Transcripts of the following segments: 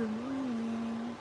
Good morning.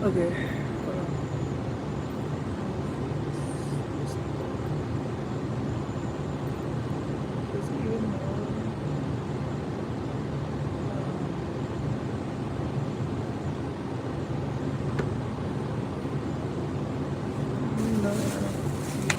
Okay. There's even more. No, I don't see.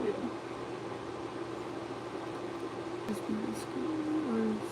Yeah. This one is worse.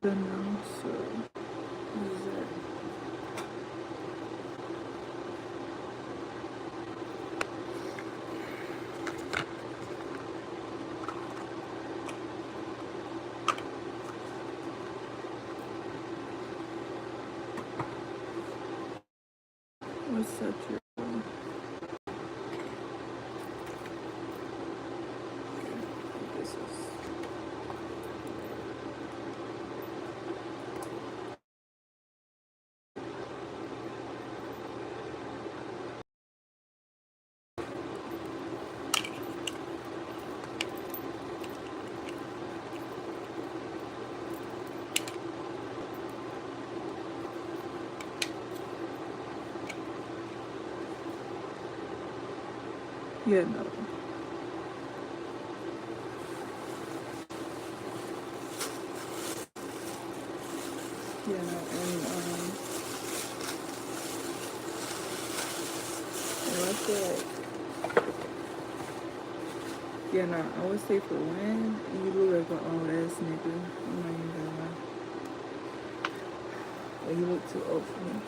Done now, so this is it. What's that? This is. Yeah, no. Yeah, no, and I feel like, yeah, no, I would say for when you look like an old ass nigga. I'm not even gonna lie. Like, you look too old for me.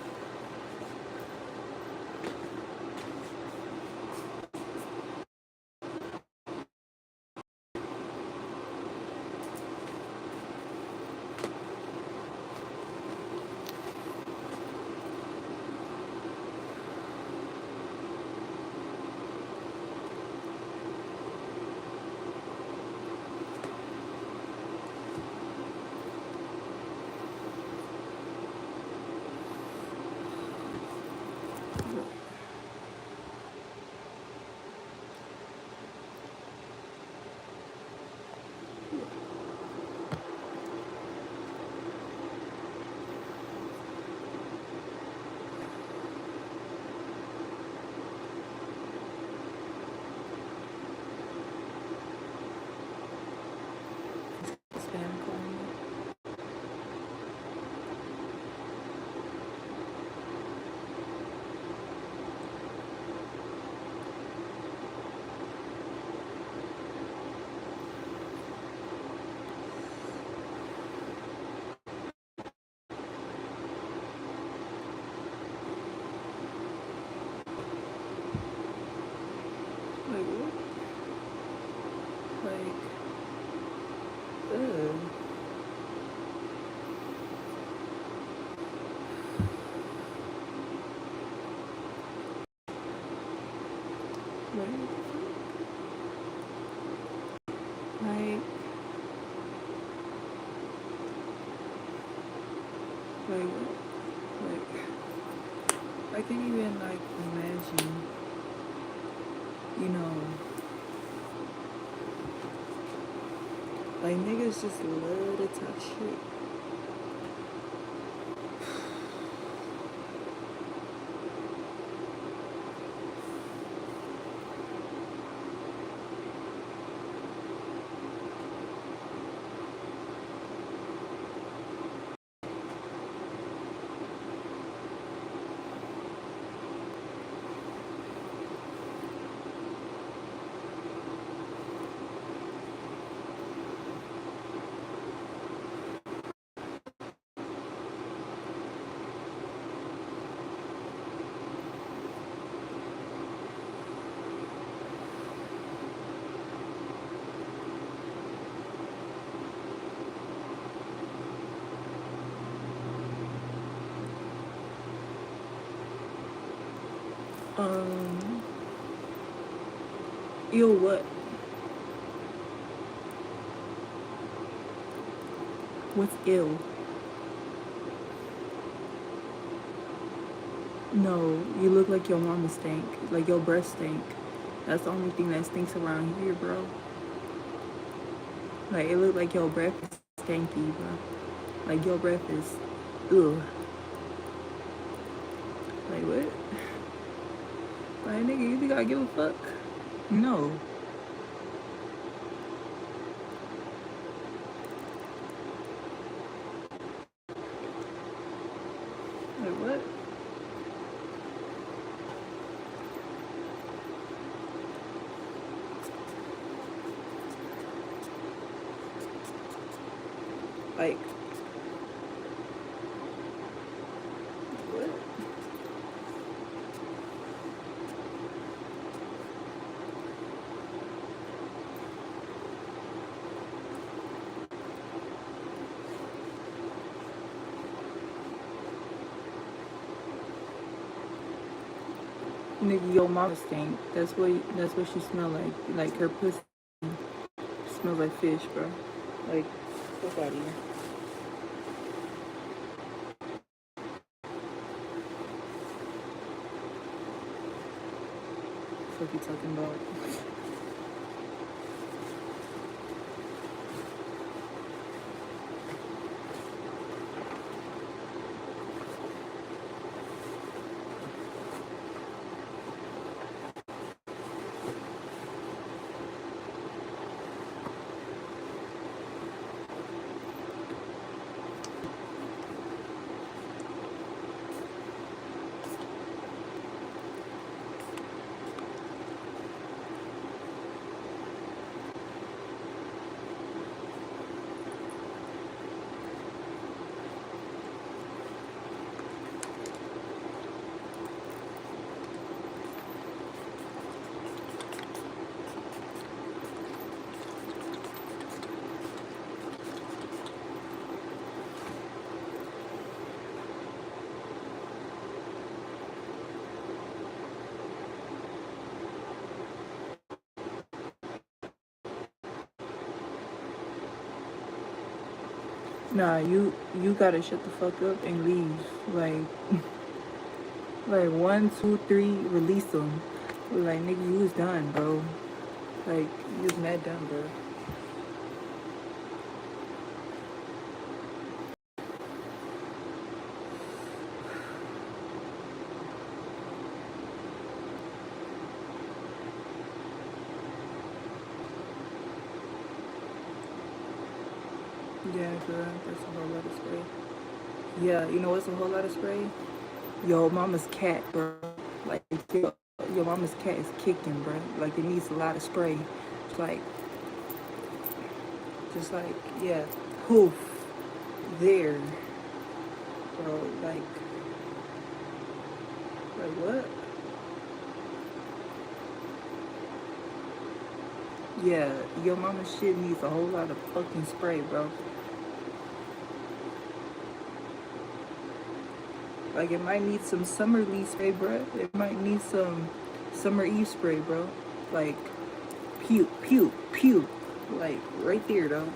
Ugh. Like, like, like, I can't even like imagine, you know, like niggas just love to talk shit. Um, Yo, what? What's ill? No, you look like your mama stink. Like your breath stink. That's the only thing that stinks around here, bro. Like it look like your breath is stanky, bro. Like your breath is, ugh. Like what? Like nigga, you think I give a fuck? No. Like what? Like what? Nigga, your mama stink. That's what she smell like. Like her pussy smells like fish, bro. Like fuck out of here. Fuck you talking about? Nah, you gotta shut the fuck up and leave. Like 1, 2, 3, release them. Like nigga, you was done, bro. Like you was mad done, bro. Yeah, girl, that's a whole lot of spray. Yeah, you know what's a whole lot of spray? Yo, mama's cat, bro. Like your mama's cat is kicking, bro. Like it needs a lot of spray. It's like, just like, yeah, poof, there, bro. Like what? Yeah, your mama's shit needs a whole lot of fucking spray, bro. Like, it might need some summer leaf spray, bro. It might need some summer eve spray, bro. Like, pew, pew, pew. Like, right there, though.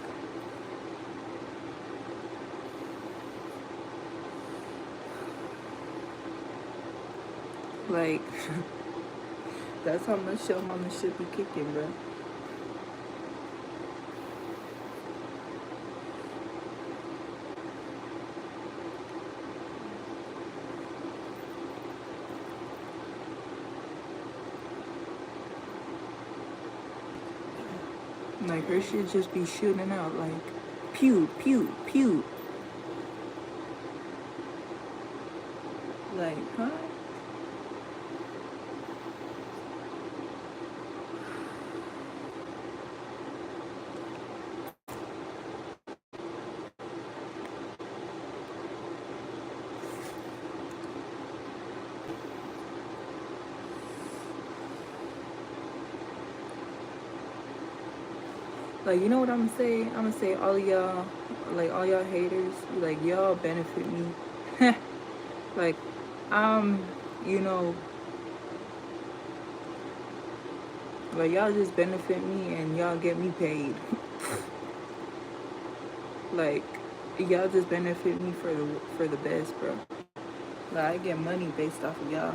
Like, that's how much your mama should be kicking, bro. Like, her shit just be shooting out, like, pew, pew, pew. Like, huh? Like, you know what I'm gonna say? I'm gonna say all y'all, like, all y'all haters, like, y'all benefit me. Like, you know, like, y'all just benefit me and y'all get me paid. Like, y'all just benefit me for the best, bro. Like, I get money based off of y'all.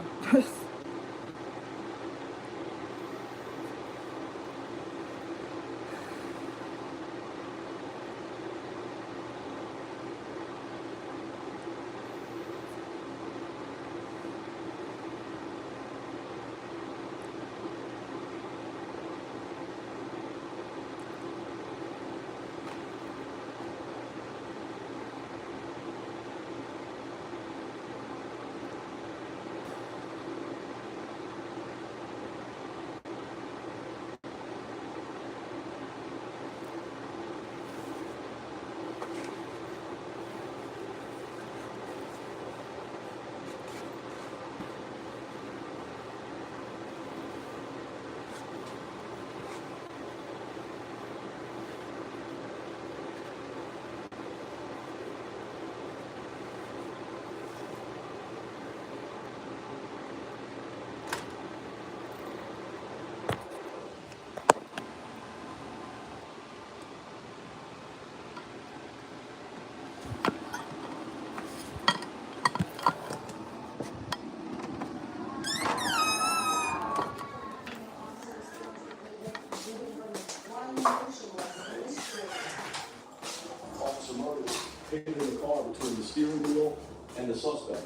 Pinned in the car between the steering wheel and the suspect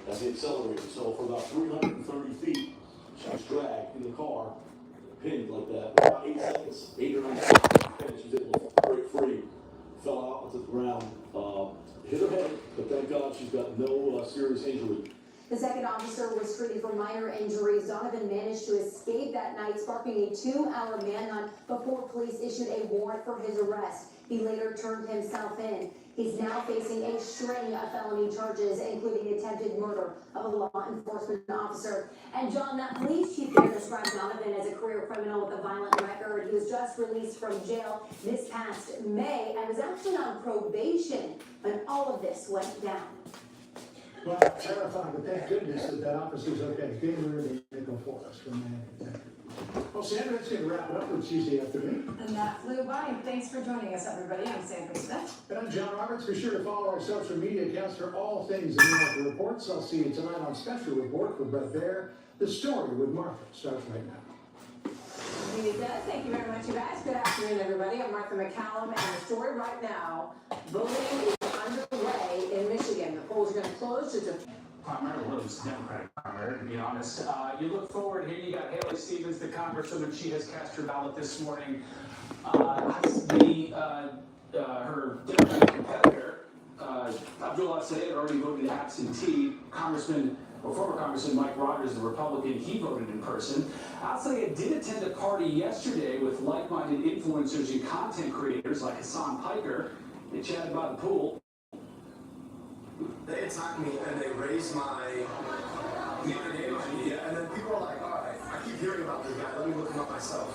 as he accelerated. So for about 330 feet, she was dragged in the car, pinned like that. For about 8 seconds, 8 or 9 seconds, and she was able to break free, fell out onto the ground, hit her head, but thank God she's got no serious injury. The second officer was treated for minor injuries. Donovan managed to escape that night, sparking a 2-hour manhunt before police issued a warrant for his arrest. He later turned himself in. He's now facing a string of felony charges, including attempted murder of a law enforcement officer. And John, that police chief there described Donovan as a career criminal with a violent record. He was just released from jail this past May and was actually on probation when all of this went down. Well, terrifying, but thank goodness that officer's okay. Getting rid of the nickel for us from that. Well, Sandra, that's going to wrap it up for Tuesday afternoon. And that flew by. Thanks for joining us, everybody. I'm Sandra Smith. And I'm John Roberts. Be sure to follow our social media accounts for all things America Reports. I'll see you tonight on Special Report for Brett Baer. The Story with Martha starts right now. It does. Thank you very much, you guys. Good afternoon, everybody. I'm Martha McCallum, and the story right now, voting is underway in Michigan. The polls are going to close to primary, well, it was Democratic primary, to be honest. You look forward here, you got Haley Stevens, the congresswoman. She has cast her ballot this morning. Her Democratic competitor, Abdullah Sayed, already voted absentee. Former Congressman Mike Rogers, the Republican, he voted in person. Al-Sayed did attend a party yesterday with like-minded influencers and content creators like Hassan Piker. They chatted by the pool. They attacked me and they raised my name, and then people are like, all right, I keep hearing about this guy, let me look him up myself.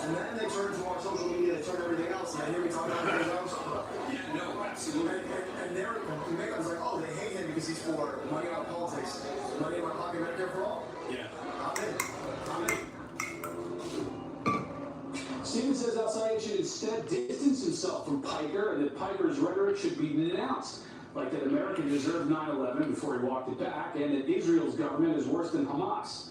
And then they turn to our social media, they turn to everything else, and they hear me talking about everything else. Yeah, no, absolutely. And they're, makeup is like, oh, they hate him because he's for money out of politics, money in my pocket, Medicare for all. Yeah. I'm in. Stevens says Al-Sayed should instead distance himself from Piker and that Piker's rhetoric should be denounced. Like that America deserved 9/11 before he walked it back, and that Israel's government is worse than Hamas.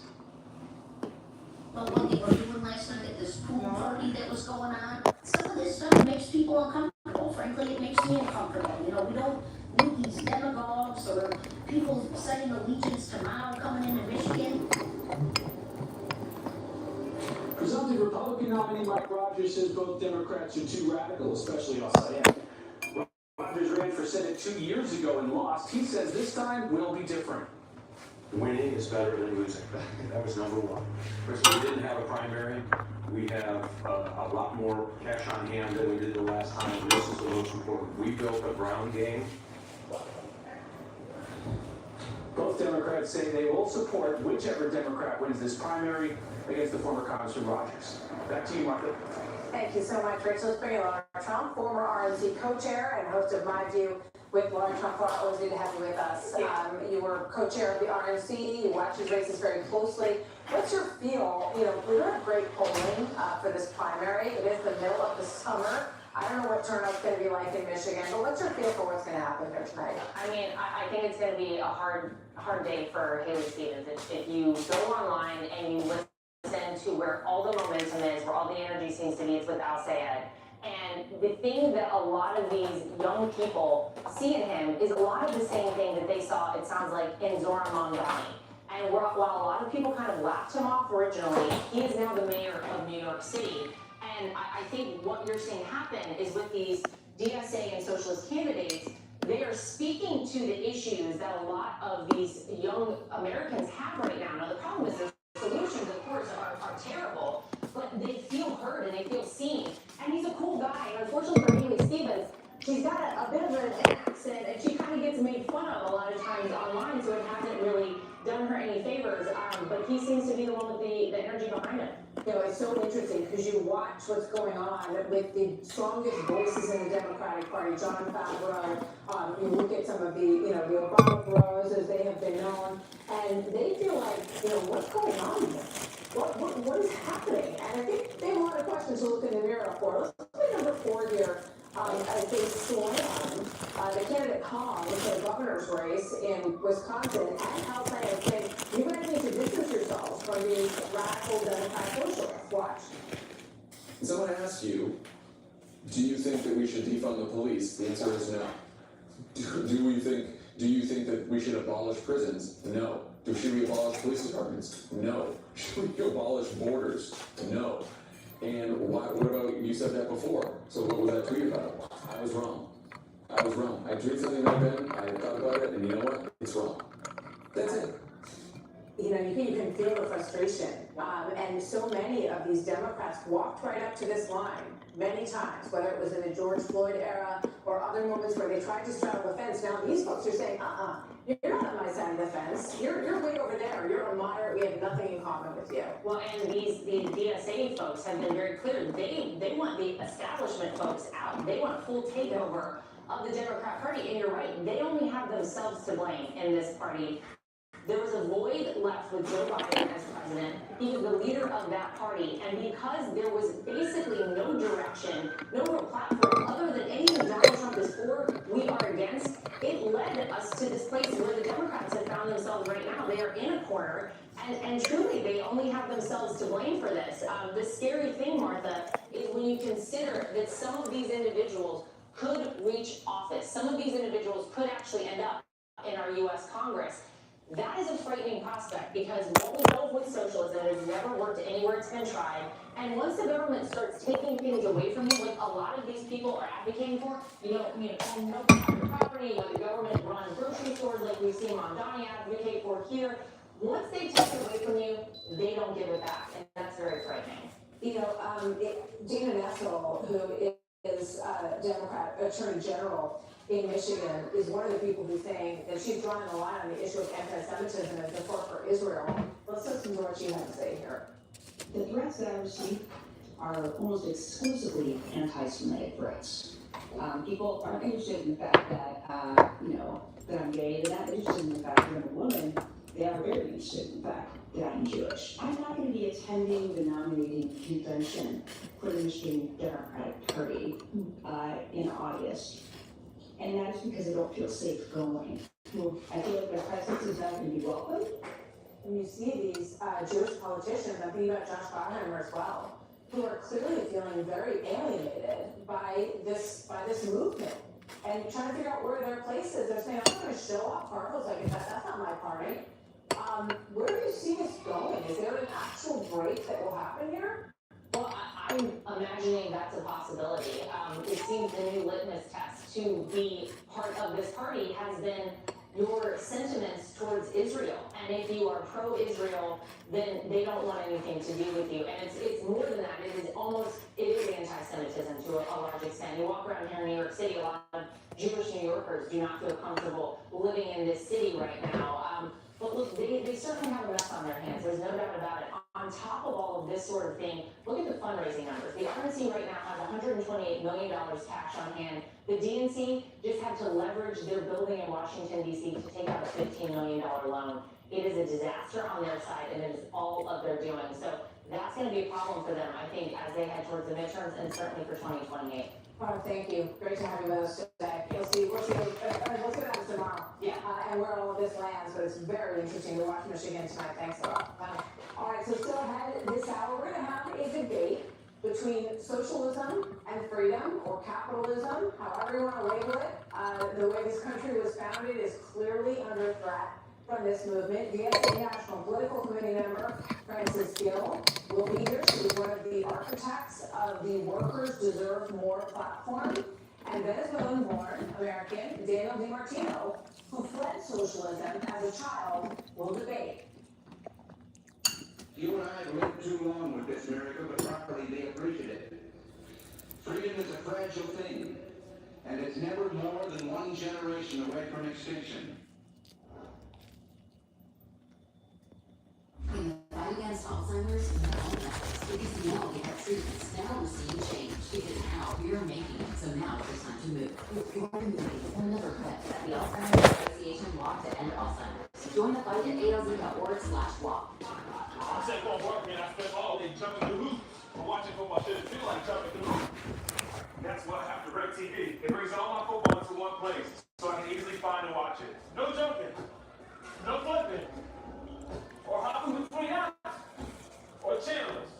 Well, what they were doing last night at this pool party that was going on, some of this stuff makes people uncomfortable. Frankly, it makes me uncomfortable. You know, we don't need these demagogues or people setting allegiance to Mao coming into Michigan. Presumptive Republican nominee Mike Rogers says both Democrats are too radical, especially Al-Sayed. Rogers ran for Senate 2 years ago and lost. He says this time will be different. Winning is better than losing. That was number one. First, we didn't have a primary. We have a lot more cash on hand than we did the last time. This is the most important. We built a ground game. Both Democrats say they will support whichever Democrat wins this primary against the former Congressman Rogers. Back to you, Martha. Thank you so much, Rachel. Let's bring in Laura Trump, former RNC co-chair and host of My View with Laura Trump. Laura, always good to have you with us. You were co-chair of the RNC. You watch these races very closely. What's your feel? You know, we don't have great polling for this primary. It is the middle of the summer. I don't know what turnout's going to be like in Michigan, but what's your feel for what's going to happen here tonight? I mean, I think it's going to be a hard day for Haley Stevens. If you go online and you listen to where all the momentum is, where all the energy seems to be, it's with Al-Sayed. And the thing that a lot of these young people see in him is a lot of the same thing that they saw, it sounds like, in Zoran Mamdani. And while a lot of people kind of laughed him off originally, he is now the mayor of New York City. And I think what you're seeing happen is with these DSA and socialist candidates, they are speaking to the issues that a lot of these young Americans have right now. Now, the problem is their solutions, of course, are terrible, but they feel heard and they feel seen. And he's a cool guy. And unfortunately for Haley Stevens, she's got a bit of an accent and she kind of gets made fun of a lot of times online, so it hasn't really done her any favors. But he seems to be the one with the energy behind him. You know, it's so interesting because you watch what's going on with the strongest voices in the Democratic Party, John Favreau. You look at some of the, you know, the Obama bros as they have been known, and they feel like, you know, what's going on here? What is happening? And I think they have a lot of questions to look in the mirror for. Let's play number 4 here. As they slam the candidate Hong for the governor's race in Wisconsin, and Al-Sayed saying, you guys need to distance yourselves from these radical Democrat socialists. Watch. Someone asked you, do you think that we should defund the police? The answer is no. Do you think that we should abolish prisons? No. Should we abolish police departments? No. Should we abolish borders? No. And what about, you said that before, so what was that tweet about? I was wrong. I tweeted something back then, I thought about it, and you know what? It's wrong. That's it. You know, you can feel the frustration. And so many of these Democrats walked right up to this line many times, whether it was in the George Floyd era or other moments where they tried to straddle the fence. Now these folks are saying, you're not on my side of the fence. You're way over there. You're a moderate. We have nothing in common with you. Well, and these DSA folks have been very clear. They want the establishment folks out. They want a full takeover of the Democrat Party. And you're right, they only have themselves to blame in this party. There was a void left with Joe Biden as president. He was the leader of that party. And because there was basically no direction, no real platform other than anything Donald Trump is for, we are against, it led us to this place where the Democrats have found themselves right now. They are in a corner. And truly, they only have themselves to blame for this. The scary thing, Martha, is when you consider that some of these individuals could reach office. Some of these individuals could actually end up in our U.S. Congress. That is a frightening prospect because what we know with socialism has never worked anywhere it's been tried. And once the government starts taking things away from you, like a lot of these people are advocating for, own no private property, let the government run grocery stores like we've seen Mamdani advocate for here. Once they take it away from you, they don't give it back, and that's very frightening. Dana Nessel, who is Democrat Attorney General in Michigan, is one of the people who's saying that she's drawing a line on the issue of anti-Semitism and support for Israel. Let's listen to what she had to say here. The threats that I received are almost exclusively anti-Semitic threats. People aren't interested in the fact that, that I'm gay. They're not interested in the fact that I'm a woman. They are very interested in the fact that I'm Jewish. I'm not going to be attending the nominating convention for the Michigan Democratic Party in August. And that is because I don't feel safe going. I feel like their presence is not going to be welcome. When you see these Jewish politicians, I'm thinking about Josh Gottheimer as well, who are clearly feeling very alienated by this movement and trying to figure out where their place is. They're saying, I'm going to show up. Carpo's like, that's not my party. Where do you see this going? Is there an actual break that will happen here? Well, I'm imagining that's a possibility. It seems the new litmus test to be part of this party has been your sentiments towards Israel. And if you are pro-Israel, then they don't want anything to do with you. And it's more than that. It is anti-Semitism to a large extent. You walk around here in New York City, a lot of Jewish New Yorkers do not feel comfortable living in this city right now. But look, they certainly have a mess on their hands. There's no doubt about it. On top of all of this sort of thing, look at the fundraising numbers. The RNC right now has $128 million cash on hand. The DNC just had to leverage their building in Washington, D.C. to take out a $15 million loan. It is a disaster on their side, and it is all of their doing. So that's going to be a problem for them, I think, as they head towards the midterms and certainly for 2028. Oh, thank you. Great to have you with us today. We'll see what happens tomorrow. Yeah. And where all of this lands, but it's very interesting to watch Michigan tonight. Thanks a lot. All right, so still ahead this hour, we're going to have a debate between socialism and freedom, or capitalism, however you want to label it. The way this country was founded is clearly under threat from this movement. DSA National Political Committee member Frances Gill will be here. She was one of the architects of the Workers Deserve More platform. And Venezuelan-born American Daniel DiMartino, who fled socialism as a child, will debate. You and I have lived too long with this America, but properly be appreciative. Freedom is a fragile thing, and it's never more than one generation away from extinction. In the fight against Alzheimer's, we know that because we know we have treatments now we're seeing change because now we are making it. So now it's time to move. We're moving another clip that the Alzheimer's Association walk to end Alzheimer's. Join the fight at alz.org/walk. I'm saying going to work, man, I spent all day jumping through hoops. I'm watching football, shit, it feel like jumping through hoops. That's why I have DirecTV. It brings all my football into one place, so I can easily find and watch it. No jumping, no flipping, or hopping between apps, or channels.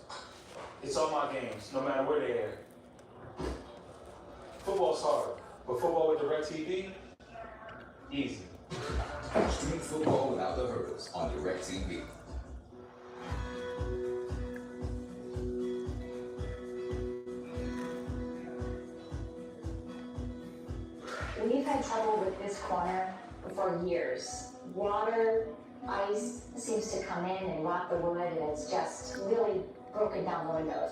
It's all my games, no matter where they are. Football's hard, but football with DirecTV, easy. Stream football without the hurdles on DirecTV. We've had trouble with this corner for years. Water, ice seems to come in and rot the wood, and it's just really broken down the windows.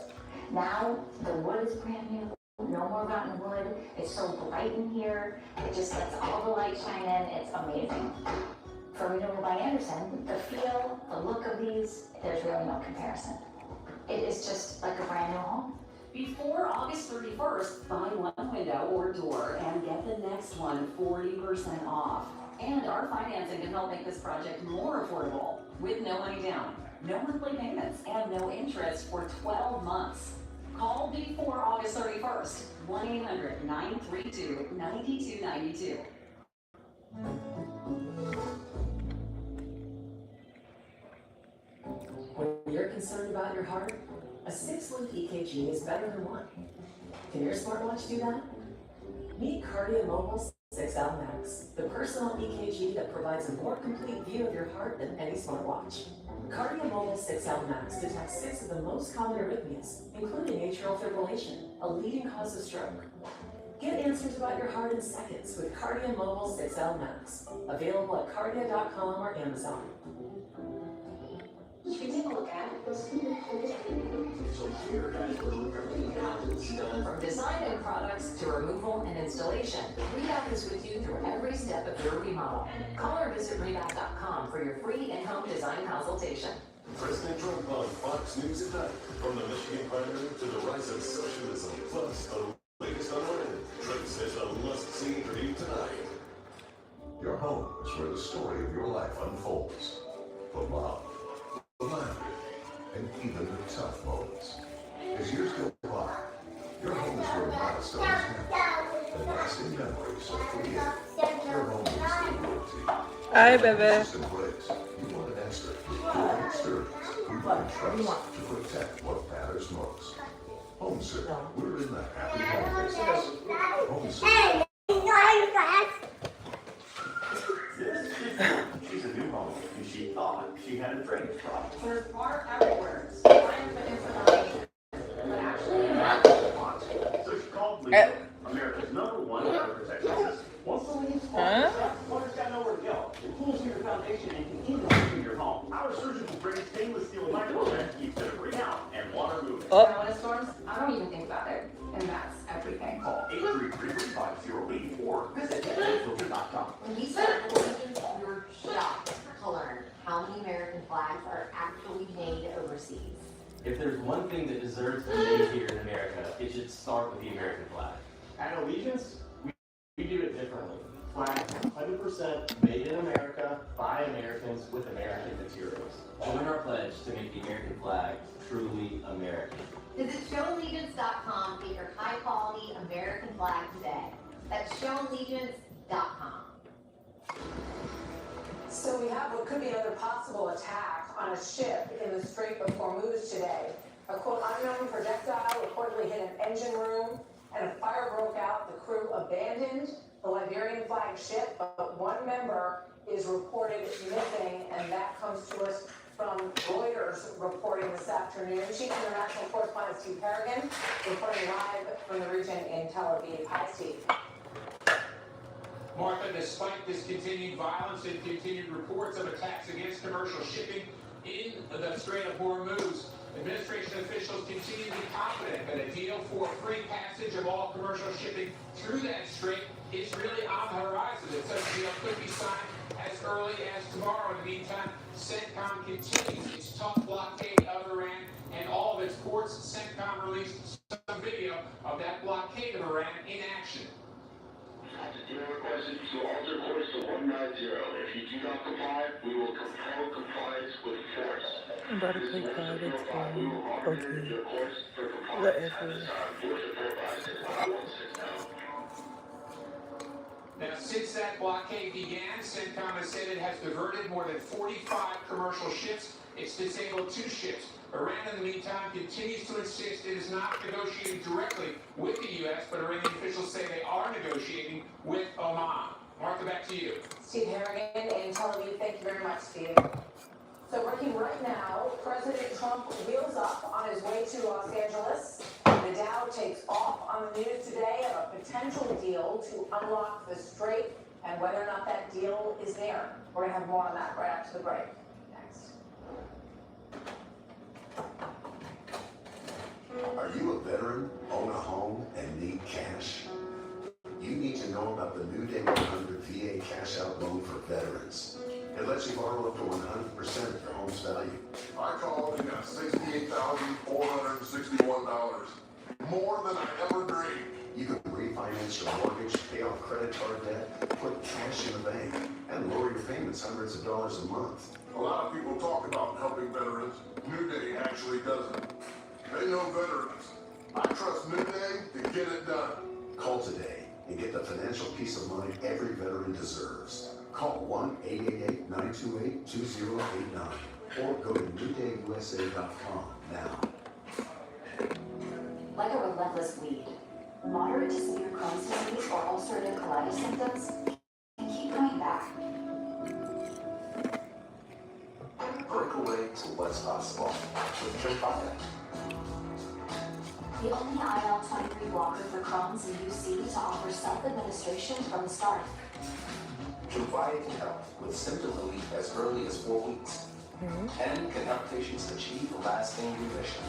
Now, the wood is brand new, no more rotten wood. It's so bright in here. It just lets all the light shine in. It's amazing. For Renewable by Anderson, the feel, the look of these, there's really no comparison. It is just like a brand new home. Before August 31st, buy one window or door and get the next one 40% off. And our financing can help make this project more affordable with no money down, no monthly payments, and no interest for 12 months. Call before August 31st, 1-800-932-9292. When you're concerned about your heart, a 6-link EKG is better than one. Can your smartwatch do that? Meet Cardia Mobile 6L Max, the personal EKG that provides a more complete view of your heart than any smartwatch. Cardia Mobile 6L Max detects 6 of the most common arrhythmias, including atrial fibrillation, a leading cause of stroke. Get answers about your heart in seconds with Cardia Mobile 6L Max. Available at cardia.com or Amazon. You can take a look at it. From design and products to removal and installation, Reback is with you through every step of your remodel. Call or visit Reback.com for your free in-home design consultation. President Trump on Fox News at night. From the Michigan primary to the rise of socialism, plus the latest on women. Trump says a must-see for you tonight. Your home is where the story of your life unfolds. The love, the laughter, and even the tough moments. As years go by, your home is where milestones happen and lasting memories are created. Your home is the loyalty. Hi, baby. You want an extra. You want experience. You want trust to protect what matters most. HomeServe. We're in the happy home business. HomeServe. She's a new mom, and she thought she had a drainage problem. There's water everywhere. So trying to put information, but actually, So she called Leo, America's #1 water protection system. Once the leaves fall, water's got nowhere to go. It pools in your foundation and can even in your home. Our surgical grade stainless steel electrical vent keeps debris out and water moving. when it storms, I don't even think about it. And that's everything. Call 833-508 or visit KTsoild.com. When we start looking, you're shocked to learn how many American flags are actually made overseas. If there's one thing that deserves to be made here in America, it should start with the American flag. At Allegiance, we do it differently. Flags 100% made in America by Americans with American materials. Join our pledge to make the American flag truly American. Visit showallegiance.com to get your high quality American flag today. That's showallegiance.com. So we have what could be another possible attack on a ship in the Strait of Hormuz today. A quote unknown projectile reportedly hit an engine room and a fire broke out. The crew abandoned the Liberian flagged ship, but one member is reported missing, and that comes to us from Reuters reporting this afternoon. Chief International Correspondent Steve Harrigan reporting live from the region in Tel Aviv. Hi, Steve. Martha, despite this continued violence and continued reports of attacks against commercial shipping in the Strait of Hormuz, administration officials continue to be confident that a deal for free passage of all commercial shipping through that strait is really on the horizon. That such a deal could be signed as early as tomorrow. In the meantime, CENTCOM continues its tough blockade of Iran and all of its ports. CENTCOM released some video of that blockade of Iran in action. You have requested to alter course to 190. If you do not comply, we will compel compliance with force. I'm about to click that. It's fine. Okay. Whatever. Now, since that blockade began, CENTCOM has said it has diverted more than 45 commercial ships. It's disabled 2 ships. Iran, in the meantime, continues to insist it is not negotiating directly with the U.S., but Iranian officials say they are negotiating with Oman. Martha, back to you. Steve Harrigan in Tel Aviv. Thank you very much, Steve. So working right now, President Trump wheels up on his way to Los Angeles. The Dow takes off on the news today of a potential deal to unlock the strait and whether or not that deal is there. We're going to have more on that right after the break. Next. Are you a veteran, own a home, and need cash? You need to know about the New Day 100 VA Cash Out Loan for veterans. It lets you borrow up to 100% of your home's value. I called and got $68,461. More than I ever dreamed. You can refinance your mortgage, pay off credit card debt, put cash in the bank, and lower your payments hundreds of dollars a month. A lot of people talk about helping veterans. New Day actually doesn't. They know veterans. I trust New Day to get it done. Call today and get the financial peace of mind every veteran deserves. Call 1-888-928-2089 or go to newdayusa.com now. Like a relentless weed, moderate to severe Crohn's disease or ulcerative colitis symptoms can keep coming back. Break away to what's possible with Tremfya. The only IL-23 blocker for Crohn's and UC to offer self-administration from the start. Tremfya can help with symptom relief as early as 4 weeks and can help patients achieve lasting remission.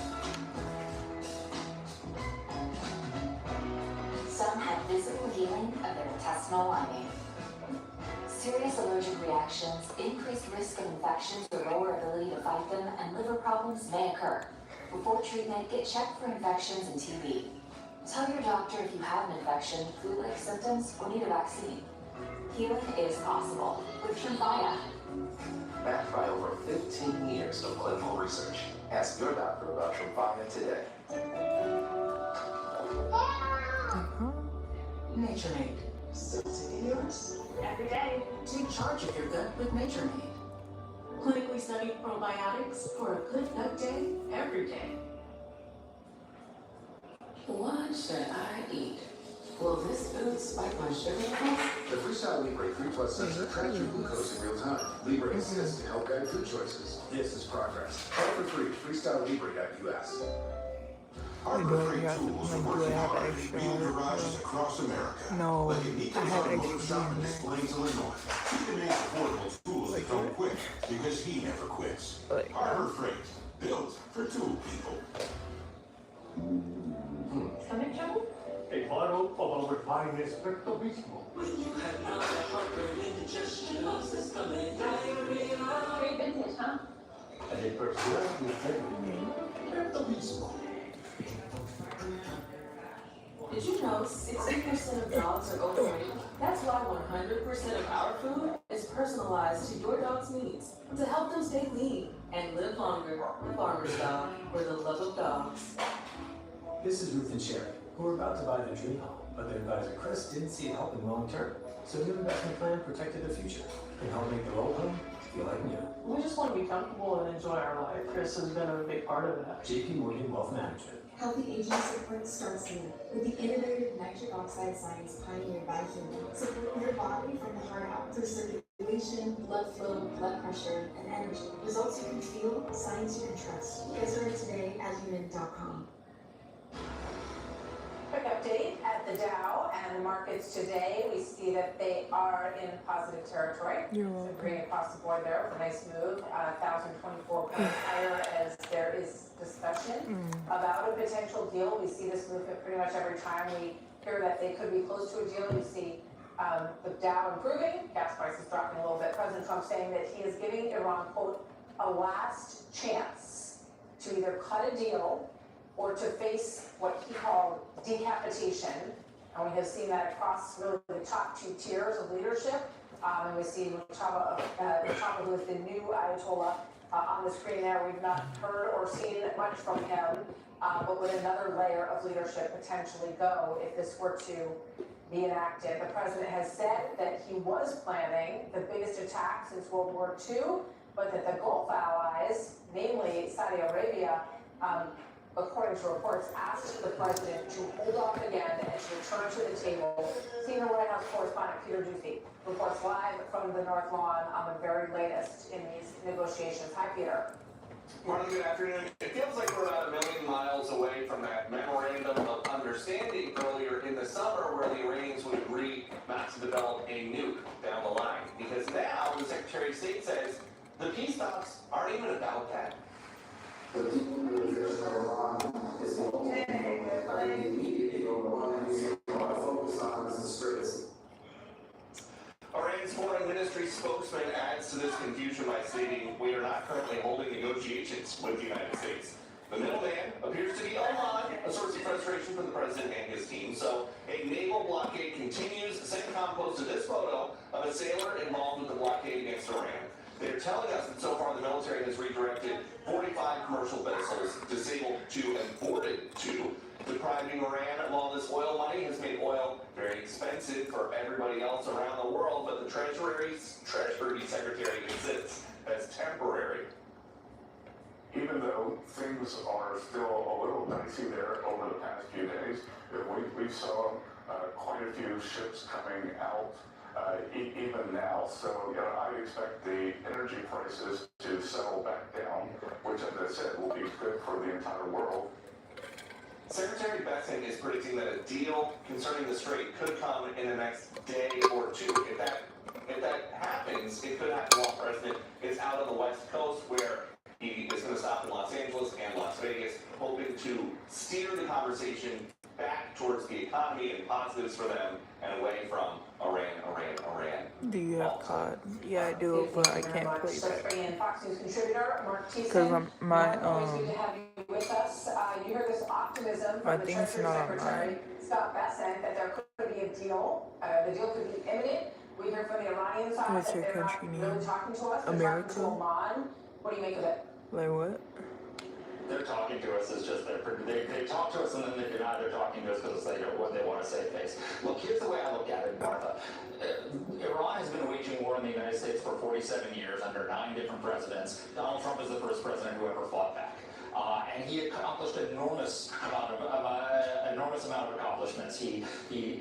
Some have visible healing of their intestinal lining. Serious allergic reactions, increased risk of infections or lower ability to fight them, and liver problems may occur. Before treatment, get checked for infections and TB. Tell your doctor if you have an infection, flu-like symptoms, or need a vaccine. Healing is possible with Tremfya. Backed by over 15 years of clinical research. Ask your doctor about Tremfya today. Nature Made. Still taking yours? Every day. Take charge of your gut with Nature Made. Clinically studied probiotics for a good gut day every day. What should I eat? Will this food spike my sugar level? The Freestyle Libre 3 Plus sensor tracks your glucose in real time. Libre assists to help guide food choices. This is progress. Try for free. FreestyleLibre.us. Do I have extra? garages across America. No, Like in I have K2soild Motor extra Shop in in there. Des Plaines, Illinois. He demands affordable tools that come quick because he never quits. Harbor Freight, built for two people. Stomach trouble? A bottle of our refined Especto Bismo. Very vintage, huh? And a personality Especto Bismo. Did you know 60% of dogs are overweight? That's why 100% of our food is personalized to your dog's needs to help them stay lean and live longer. Farmer's Dog, for the love of dogs. This is Ruth and Sherry, who are about to buy their dream home, but their advisor Chris didn't see it helping long term. So a new investment plan protected their future and helped make their old home feel like new. We just want to be comfortable and enjoy our life. Chris has been a big part of that. JP Morgan Wealth Management. Healthy aging support starts here with the innovative nitric oxide science pioneered by Human, supporting your body from the heart out through circulation, blood flow, blood pressure, and energy. Results you can feel, science you can trust. Get started today at human.com. Quick update at the Dow and the markets today. We see that they are in positive territory. You're So welcome. green across the board there with a nice move. 1,024 points higher as there is discussion about a potential deal. We see this movement pretty much every time we hear that they could be close to a deal. You see the Dow improving, gas prices dropping a little bit. President Trump saying that he is giving Iran, quote, a last chance to either cut a deal or to face what he called decapitation. And we have seen that across really the top two tiers of leadership. And we see Mujtaba, who is the new Ayatollah, on the screen there. We've not heard or seen much from him, but would another layer of leadership potentially go if this were to be enacted? The president has said that he was planning the biggest attack since World War II, but that the Gulf allies, namely Saudi Arabia, according to reports, asked the president to hold off again and to return to the table. Senior White House correspondent Peter Ducey reports live from the North Lawn on the very latest in these negotiations. Hi, Peter. Martin, good afternoon. It feels like we're about 1,000,000 miles away from that memorandum of understanding earlier in the summer where the Iranians would agree not to develop a nuke down the line. Because now the Secretary of State says the peace talks aren't even about that. The people in the affairs of Iran is going to immediately go to one and we want to focus on is the Straits. Iran's foreign ministry spokesman adds to this confusion by stating, we are not currently holding negotiations with the United States. The middleman appears to be Oman, a source of frustration for the president and his team. So a naval blockade continues. CENTCOM posted this photo of a sailor involved with the blockade against Iran. They're telling us that so far the military has redirected 45 commercial vessels, disabled 2 and boarded 2. Depriving Iran of all this oil money has made oil very expensive for everybody else around the world, but the Treasury Secretary insists that's temporary. Even though things are still a little dicey there over the past few days, we saw quite a few ships coming out even now. So I expect the energy prices to settle back down, which, as I said, will be good for the entire world. Secretary Bessing is predicting that a deal concerning the strait could come in the next day or two. If that happens, it could happen while the president is out on the West Coast, where he is going to stop in Los Angeles and Las Vegas, hoping to steer the conversation back towards the economy and positives for them and away from Iran. Do you have COD? Yeah, I do, but I can't play So let's that. bring in Fox News contributor Mark Cause Thiessen. my Always good to have you with us. You heard this optimism my from the thing's Treasury not Secretary online. Scott Bessent that there could be a deal. The deal could be imminent. We hear from the Iranian side What's that your they're not country really name? talking to us. They're America? talking to Oman. What do you make of it? Like what? They're talking to us is just they talk to us and then they deny they're talking to us because they don't what they want to say face. Look, here's the way I look at it, Martha. Iran has been waging war in the United States for 47 years under 9 different presidents. Donald Trump is the first president who ever fought back. And he accomplished an enormous amount of accomplishments. He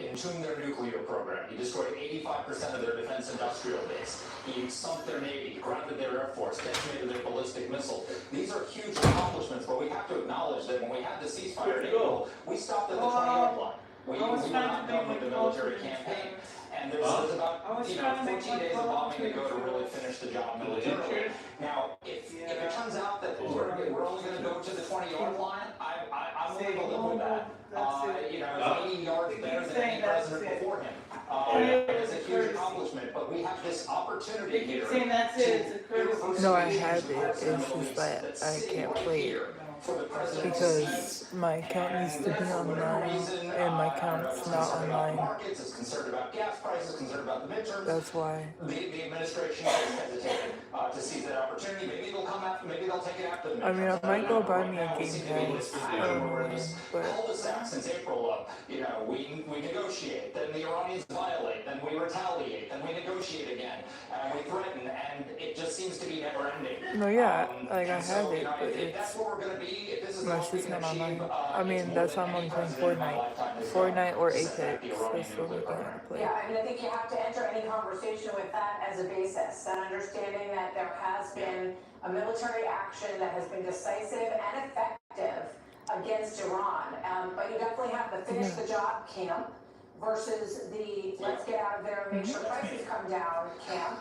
entombed their nuclear program. He destroyed 85% of their defense industrial base. He sunk their navy, grounded their air force, decimated their ballistic missile. These are huge accomplishments, but we have to acknowledge that when we had the ceasefire in April, we stopped at the 20-yard line. We were not done with the military campaign. And there's about 14 days of bombing to go to really finish the job militarily. Now, if it turns out that we're only going to go to the 20-yard line, I'm willing to live with that. It's 80 yards better than any president before him. It's a huge accomplishment, but we have this opportunity here. No, I have it. It's just that I can't play it because my account needs to be online and my account's not online. That's why. The administration has hesitated to seize that opportunity. Maybe it'll come after. Maybe they'll take it after the midterms. I mean, I might go buy me a Game Pass. I don't know when, but Cul-de-sac since April of, we negotiate, then the Iranians violate, then we retaliate, then we negotiate again, and we threaten, and it just seems to be never ending. no, yeah, like I have it, but If that's where we're going to be, if this is my what we shit's can not achieve, online. I mean, that's why I'm only playing Fortnite or Apex. That's the only thing I can play. Yeah, I mean, I think you have to enter any conversation with that as a basis and understanding that there has been a military action that has been decisive and effective against Iran. But you definitely have the finish the job camp versus the let's get out of there and make sure prices come down camp.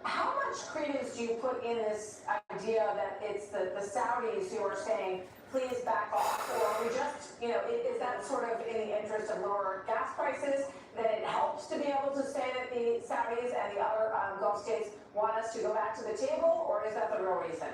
How much credence do you put in this idea that it's the Saudis who are saying, please back off? Or are we just, is that sort of in the interest of lower gas prices, that it helps to be able to say that the Saudis and the other Gulf states want us to go back to the table, or is that the real reason?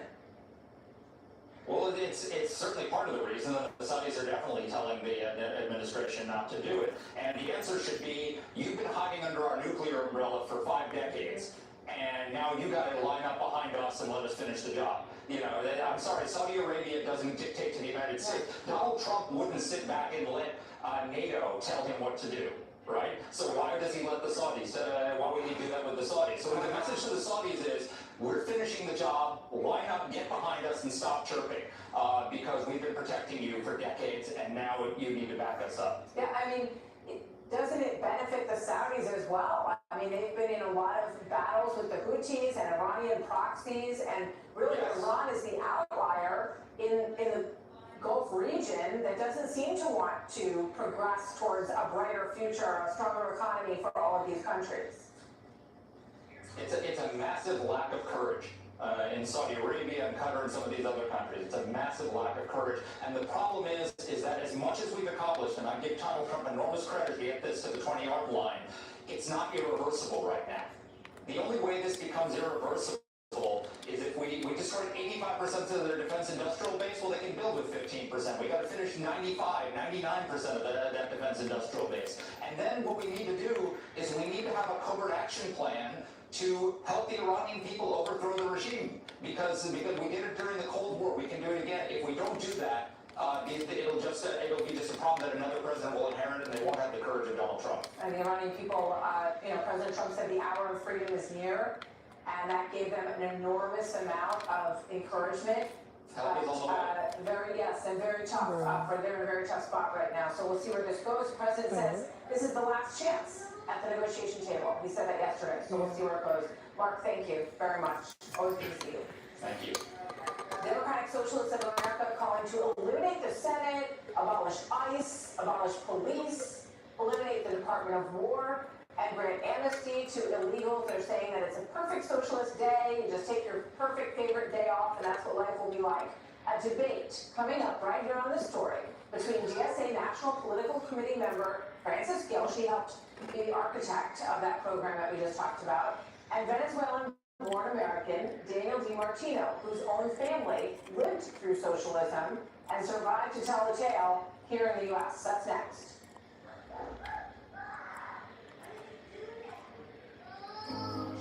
Well, it's certainly part of the reason that the Saudis are definitely telling the administration not to do it. And the answer should be, you've been hiding under our nuclear umbrella for 5 decades. And now you got to line up behind us and let us finish the job. I'm sorry, Saudi Arabia doesn't dictate to the United States. Donald Trump wouldn't sit back and let NATO tell him what to do, right? So why does he let the Saudis? Why would he do that with the Saudis? So the message to the Saudis is, we're finishing the job, line up, get behind us, and stop chirping. Because we've been protecting you for decades, and now you need to back us up. Yeah, I mean, doesn't it benefit the Saudis as well? I mean, they've been in a lot of battles with the Houthis and Iranian proxies, and really Iran is the outlier in the Gulf region that doesn't seem to want to progress towards a brighter future, a stronger economy for all of these countries. It's a massive lack of courage in Saudi Arabia and Qatar and some of these other countries. It's a massive lack of courage. And the problem is that as much as we've accomplished, and I give Donald Trump enormous credit to get this to the 20-yard line, it's not irreversible right now. The only way this becomes irreversible is if we destroyed 85% of their defense industrial base, well, they can build with 15%. We got to finish 99% of that defense industrial base. And then what we need to do is we need to have a covert action plan to help the Iranian people overthrow the regime. Because we did it during the Cold War, we can do it again. If we don't do that, it'll be just a problem that another president will inherit, and they won't have the courage of Donald Trump. And the Iranian people, President Trump said the hour of freedom is near, and that gave them an enormous amount of encouragement. Very tough. They're in a very tough spot right now. So we'll see where this goes. The president says this is the last chance at the negotiation table. He said that yesterday. So we'll see where it goes. Mark, thank you very much. Always good to see you. Thank you. Democratic Socialists of America calling to eliminate the Senate, abolish ICE, abolish police, eliminate the Department of War, and grant amnesty to illegals. They're saying that it's a perfect socialist day. You just take your perfect favorite day off, and that's what life will be like. A debate coming up right here on this story. between DSA National Political Committee member Frances Gill, she helped be the architect of that program that we just talked about, and Venezuelan-born American Daniel DiMartino, whose own family lived through socialism and survived to tell the tale here in the U.S. That's next.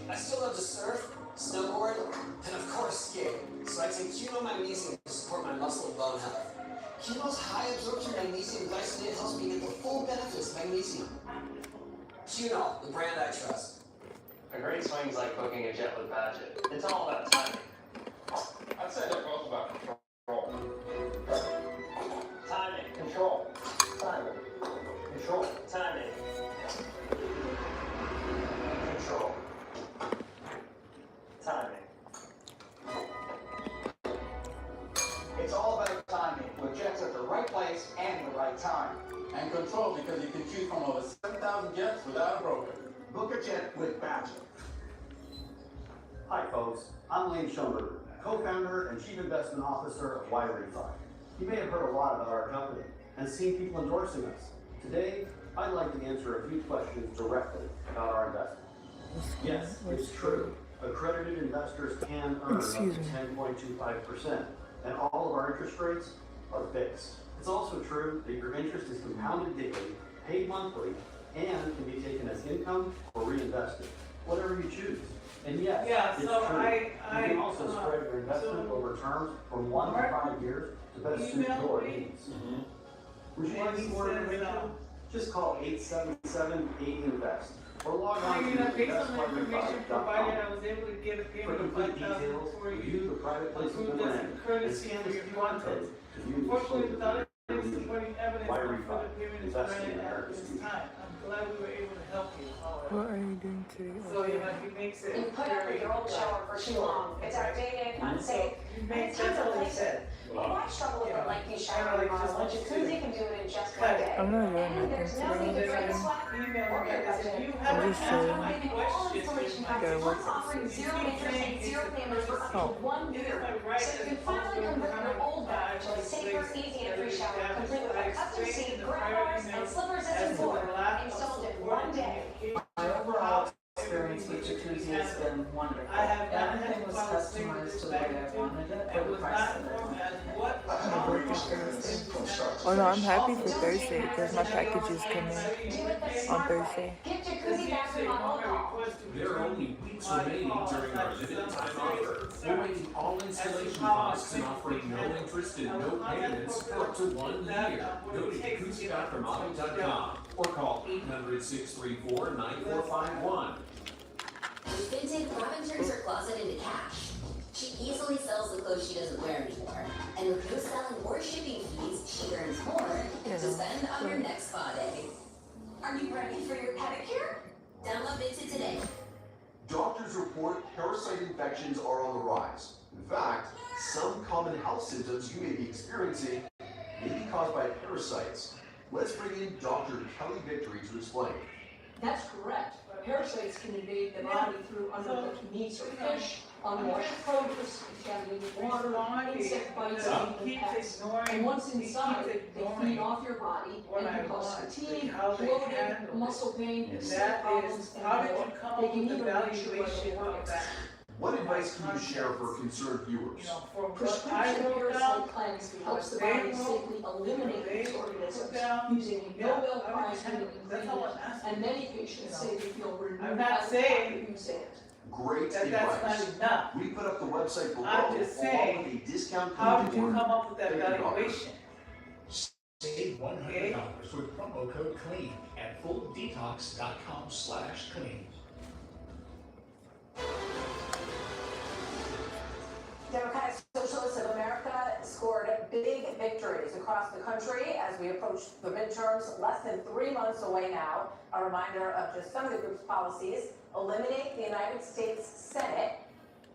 I still love to surf, snowboard, and of course skate. So I take Q2soild magnesium to support my muscle and bone health. Q2soild's high absorption magnesium glycinate helps me get the full benefits of magnesium. Q2soild, the brand I trust. A great swing's like booking a jet with Badget. It's all about timing. I'd say they're both about control. Timing, control. Timing, control. Timing. Control. Timing. It's all about timing, with jets at the right place and the right time. And control because you can choose from over 7,000 jets without a broker. Book a jet with Badger. Hi folks, I'm Lane Schoenberger, co-founder and chief investment officer of Y-Refi. You may have heard a lot about our company and seen people endorsing us. Today, I'd like to answer a few questions directly about our investment. Yes, it's true. Accredited investors can earn up to 10.25%, and all of our interest rates are fixed. It's also true that your interest is compounded daily, paid monthly, and can be taken as income or reinvested, whatever you choose. And yes, it's true. You can also spread your investment over terms from 1 to 5 years to best suit your needs. Would you like some more information? Just call 877-8INVEST or log on to investmarketproduct.com. For complete details, view the private placement memorandum and scan this QR code to view the disclosure. Y-Refi, investing in America's future. Glad we were able to help you. What are you doing today? So he makes it. You put up with your old shower for too long. It's outdated, unsafe, and it's time to replace it. Why struggle with a lengthy shower remodel when Jacuzzi can do it in just 1 day? I'm not doing And there's no need to break a sweat or your budget. I'm just saying. All installation packages once offering zero interest and zero payments for up to 1 year. So you can finally convert your old bath to a safer, easy, and free shower, complete with a custom seat, grab bars, and slipper-resistant floor. Installed in 1 day. My overall experience with Jacuzzi has been wonderful. Everything was customized to the way I wanted it for the price that I wanted. Oh no, I'm happy for Thursday because my packages come in on Thursday. There are only weeks remaining during our limited time offer. We're waiving all installation costs and offering no interest and no payments for up to 1 year. Go to K2soild.com or call 800-634-9451. With Vinted, Robin turns her closet into cash. She easily sells the clothes she doesn't wear anymore. And with no selling or shipping fees, she earns more to spend on your next spa day. Are you ready for your pedicure? Download Vinted today. Doctors report parasite infections are on the rise. In fact, some common health symptoms you may be experiencing may be caused by parasites. Let's bring in Dr. Kelly Victory to explain. That's correct. Parasites can invade the body through undercooked meats or fish, unwashed produce, contaminated water, insect bites, and pets. And once inside, they feed off your body and can cause fatigue, bloating, muscle pain, sleep problems, and more. They can even reach your vital organs. What advice can you share for concerned viewers? Prescription parasite cleanse helps the body safely eliminate these organisms using a Nobel Prize-winning ingredient, and many patients say they feel renewed after using it. Great That's advice. not enough. We put up the website below I'm just saying, along with a discount code. how did you come up with that valuation? Save $100 with promo code CLEAN at fulldetox.com/clean. Democratic Socialists of America scored big victories across the country as we approach the midterms, less than 3 months away now. A reminder of just some of the group's policies: eliminate the United States Senate,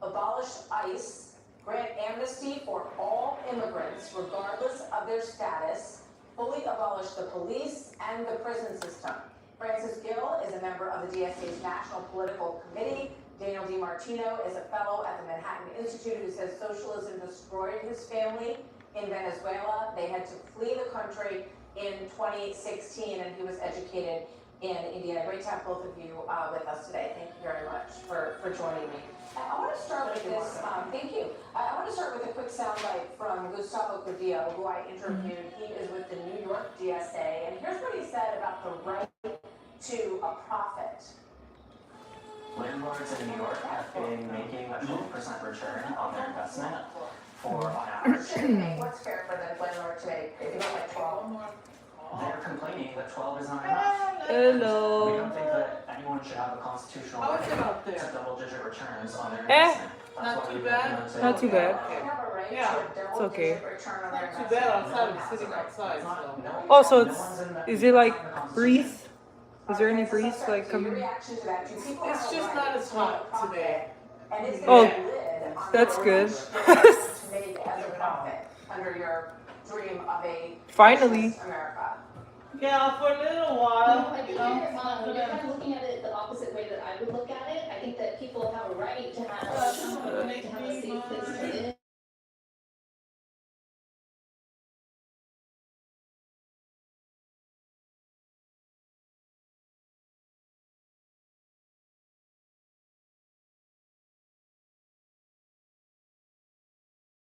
abolish ICE, grant amnesty for all immigrants regardless of their status, fully abolish the police and the prison system. Frances Gill is a member of the DSA's National Political Committee. Daniel DiMartino is a fellow at the Manhattan Institute who says socialism destroyed his family. in Venezuela. They had to flee the country in 2016, and he was educated in Indiana. Great to have both of you with us today. Thank you very much for joining me. I want to start with this. Thank you. I want to start with a quick soundbite from Gustavo Cudillo, who I interviewed. He is with the New York DSA, and here's what he said about the right to a profit. Landlords in New York have been making a 12% return on their investment for on average. What's fair for the landlord to make if you don't like 12? They're complaining that 12 is not enough. Hello. We don't think that anyone should have a constitutional right to double-digit returns on their Eh. investment. Not too bad. Not too bad. Yeah. It's okay. Not too bad outside of sitting outside. So. Oh, so is it like breeze? Is there any breeze like coming? It's just not as hot today. Oh, that's good. Finally. Yeah, for a little while. I think you're kind of looking at it the opposite way that I would look at it. I think that people have a right to have a safe place to live.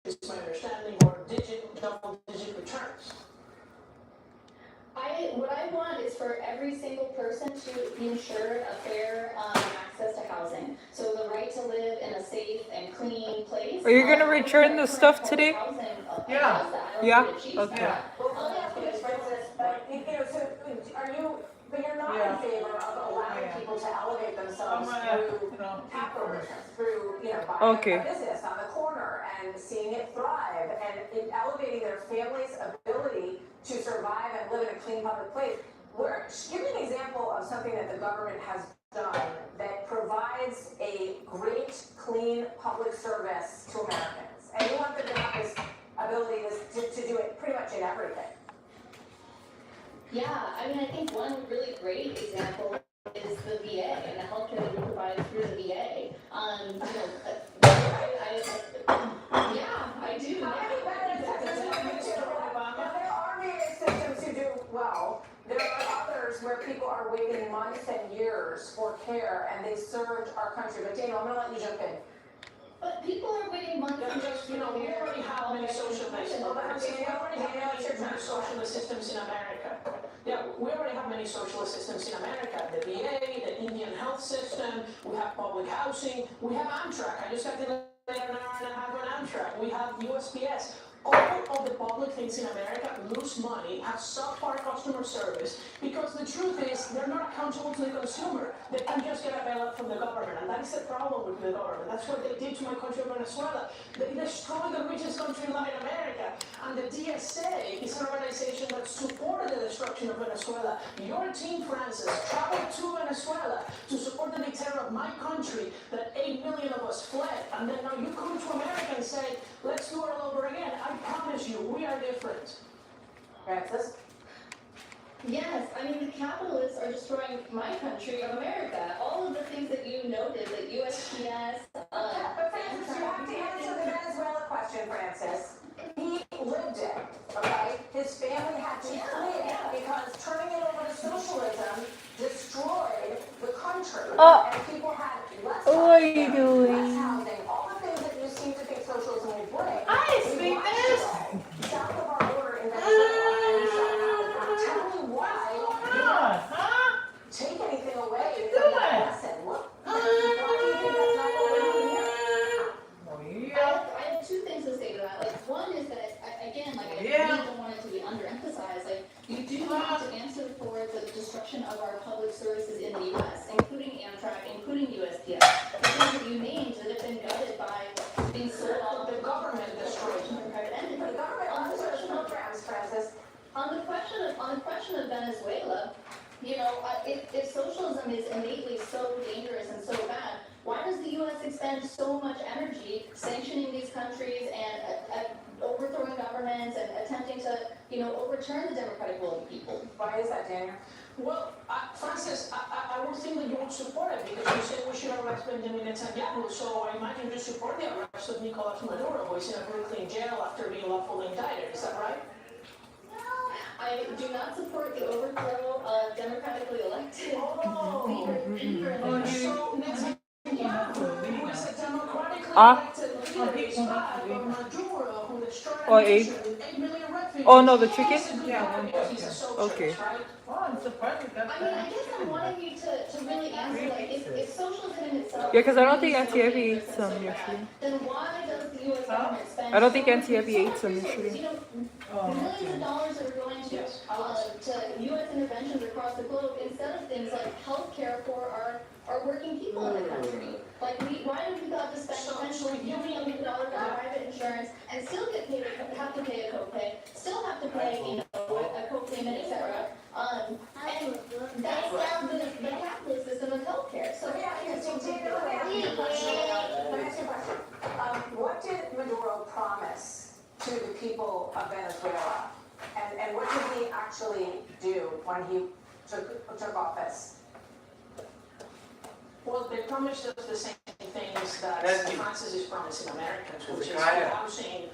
Is my understanding, or double-digit returns? What I want is for every single person to be ensured a fair access to housing. So the right to live in a safe and clean place. Are you gonna return the stuff today? Yeah. Yeah. Okay. Well, let me ask you this, Francis. So are you? But you're not in favor of allowing people to elevate themselves through capitalism, through buying a business on the corner and seeing it thrive, and elevating their family's ability to survive and live in a clean public place. Give me an example of something that the government has done that provides a great, clean public service to Americans, and you want them to have this ability to do it pretty much in everything. Yeah, I mean, I think one really great example is the VA and the healthcare that we provide through the VA. I do. Now, there are VA systems who do well. There are others where people are waiting months and years for care, and they served our country. But Daniel, I'm going to let you jump in. But people are waiting months and years. We already have many socialist systems in America. Yeah, we already have many socialist systems in America. The VA, the Indian health system, we have public housing, we have Amtrak. I just got an hour and a half on Amtrak. We have USPS. All of the public things in America lose money, have subpar customer service, because the truth is they're not accountable to the consumer. They can just get a bailout from the government, and that is the problem with the government. That's what they did to my country, Venezuela. They destroyed the richest country in Latin America, and the DSA is an organization that supported the destruction of Venezuela. Your team, Francis, traveled to Venezuela to support the dictator of my country, that 8 million of us fled, and then now you come to America and say, let's do it all over again. I promise you, we are different. Francis? Yes, I mean, the capitalists are destroying my country of America. All of the things that you noted, that USPS... But Francis, you have to answer the Venezuela question, Francis. He lived it, okay? His family had to flee it because turning it over to socialism destroyed the country. And people had less housing, less housing, all the things that you seem to think socialism will bring. I see this. South of our border in Venezuela, and tell me why you don't take anything away from that lesson. Look, why do you think that's not what we're doing here? I have two things to say to that. Like, one is that, again, like, I really don't want it to be underemphasized. Like, you do have to answer for the destruction of our public services in the U.S., including Amtrak, including USPS. The things that you named that have been gutted by being sold. The government destroyed private entities. The government owns programs, Francis. On the question of Venezuela, if socialism is innately so dangerous and so bad, why does the U.S. expend so much energy sanctioning these countries and overthrowing governments and attempting to, overturn the democratic will of the people? Why is that, Daniel? Well, Francis, I would think that you would support it because you say we should arrest Benjamin Netanyahu, so I imagine you support the arrest of Nicolas Maduro, who is in a Brooklyn jail after being lawfully indicted. Is that right? I do not support the overthrow of democratically elected leader. So Netanyahu, who is a democratically Ah. elected leader, is bad, but Maduro, who destroyed Or a nation egg. with 8 million refugees, Oh no, the chicken? is a good guy because he's a socialist, Okay. right? I mean, I guess I'm wanting you to really answer, like, if socialism in itself. Yeah, because I don't think Auntie Abby ate some yesterday. Then why does the U.S. government spend? I don't think so Auntie much Abby ate some resources? yesterday. You know, millions of dollars that are going to U.S. interventions across the globe instead of things like healthcare for our working people in the country. Like, why do we got to spend potentially millions of dollars on private insurance and still have to pay a copay, still have to pay, you know, a copayment, etc. And that's the capitalist system of healthcare. So Let me ask you a question. What did Maduro promise to the people of Venezuela? And what did he actually do when he took office? Well, they promised us the same things that Francis is promising Americans, which is housing.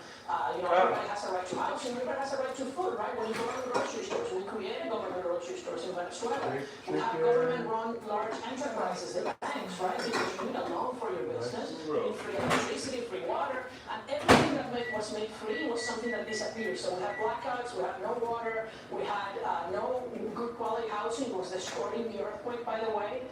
You know, everybody has a right to housing, everybody has a right to food, right? When you go to the grocery stores, we created government grocery stores in Venezuela. We have government-run large enterprises, the banks, right? Because you need a loan for your business, you need free electricity, free water, and everything that was made free was something that disappeared. So we had blackouts, we had no water, we had no good quality housing. It was destroyed in the earthquake, by the way.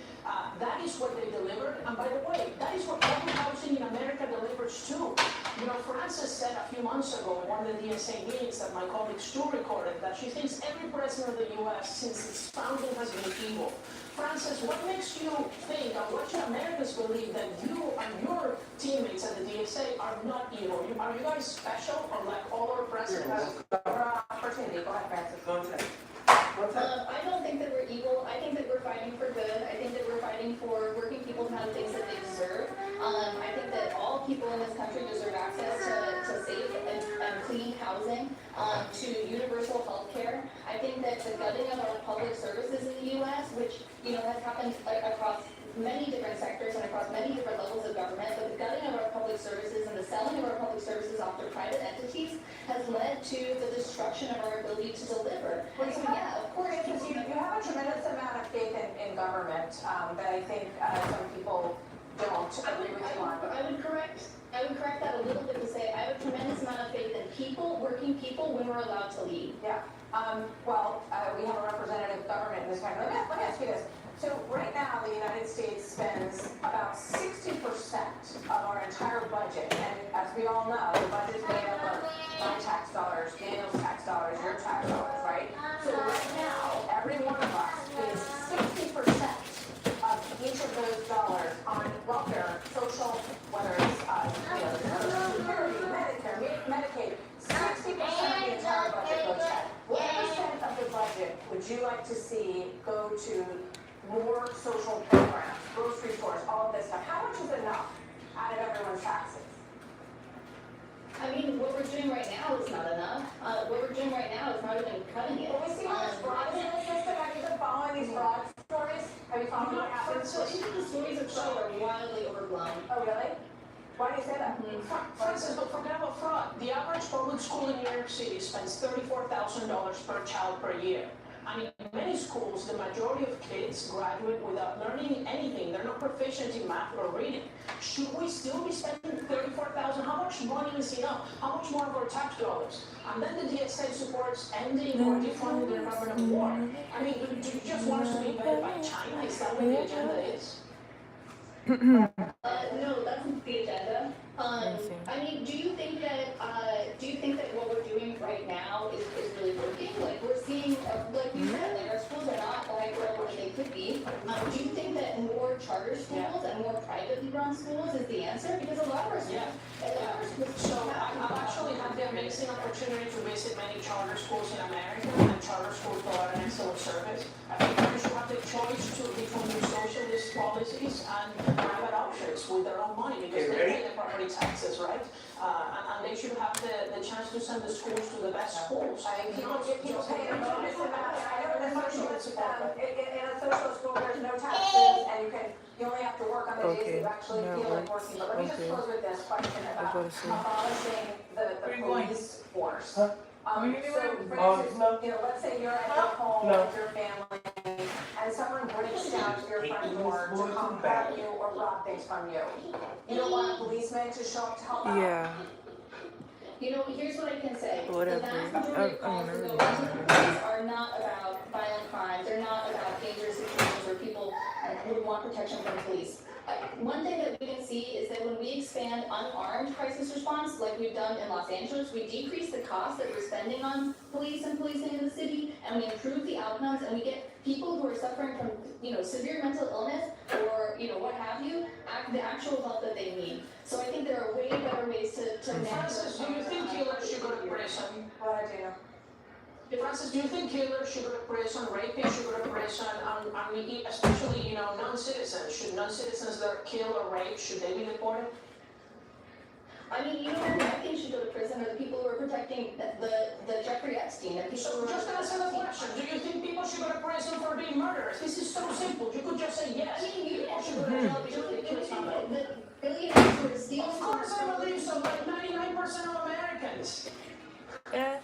That is what they delivered, and by the way, that is what public housing in America delivers too. You know, Frances said a few months ago in one of the DSA meetings that my colleague Stu recorded that she thinks every president of the U.S. since its founding has been evil. Frances, what makes you think, and what should Americans believe, that you and your teammates at the DSA are not evil? Are you guys special, or like all our presidents? Opportunity. Go ahead, Francis. I don't think that we're evil. I think that we're fighting for good. I think that we're fighting for working people to have things that they deserve. I think that all people in this country deserve access to safe and clean housing, to universal health care. I think that the gutting of our public services in the U.S., which, you know, has happened across many different sectors and across many different levels of government, but the gutting of our public services and the selling of our public services off to private entities has led to the destruction of our ability to deliver. And so, yeah, of course, You have a tremendous amount of faith in government that I think some people don't agree with you on. I would correct that a little bit to say I have a tremendous amount of faith in people, working people, when we're allowed to lead. Yeah. We have a representative government in this country. Let me ask you this. So right now, the United States spends about 60% of our entire budget, and as we all know, the budget's made up of my tax dollars, Daniel's tax dollars, your tax dollars, right? So right now, every one of us pays 60% of each of those dollars on welfare, social, whether it's Social Security, Medicare, Medicaid. 60% of the entire budget goes there. What percent of the budget would you like to see go to more social programs, grocery stores, all of this stuff? How much is enough out of everyone's taxes? I mean, what we're doing right now is not enough. What we're doing right now is not even cutting it. Well, we see how much fraud is in the system. Have you been following these fraud stories? Have you followed what happens? So even the stories of fraud are wildly overblown. Oh, really? Why do you say that? Francis, but forget about fraud. The average public school in New York City spends $34,000 per child per year. And in many schools, the majority of kids graduate without learning anything. They're not proficient in math or reading. Should we still be spending $34,000? How much money is enough? How much more of our tax dollars? And then the DSA supports ending or defunding the Department of War. I mean, do you just want us to be invaded by China? Is that what the agenda is? No, that's not the agenda. I mean, do you think that what we're doing right now is really working? Like, we're seeing, like you said, like our schools are not like where they could be. Do you think that more charter schools and more privately run schools is the answer? Because a lot of our schools, So I've actually had the amazing opportunity to visit many charter schools in America, and charter schools provide an excellent service. I think you should have the choice between the socialist policies and private options with their own money, because they pay the property taxes, right? And they should have the chance to send the schools to the best schools. People pay an enormous amount. I know in a socialist school, there's no taxes, and you only have to work Okay, you actually that feel like works. working. But let me just Okay. close with this question I'll go about to sleep. abolishing the police force. So, for instance, let's say you're at your home with your family, and someone breaks down to your front door to come grab you or rob things from you. You don't want a policeman to show up to help out? Yeah. You know, here's what I can say. Whatever. The vast majority of calls that go into the police are not about violent crimes. They're not about dangerous situations where people would want protection from the police. One thing that we can see is that when we expand unarmed crisis response, like we've done in Los Angeles, we decrease the cost that we're spending on police and policing in the city, and we improve the outcomes, and we get people who are suffering from, severe mental illness or, what have you, the actual help that they need. So I think there are way better ways to manage. Francis, do you think killers should go to prison? What I do? Francis, do you think killers should go to prison, rapists should go to prison, and especially, non-citizens? Should non-citizens that are killed or raped, should they be deported? I mean, who I think should go to prison are the people who are protecting the Jeffrey Epstein and people who are... Just answer the question. Do you think people should go to prison for being murderers? This is so simple. You could just say yes. People should go to jail because they killed somebody. The billionaires who are stealing... Of course I believe so, like 99% of Americans. Yeah,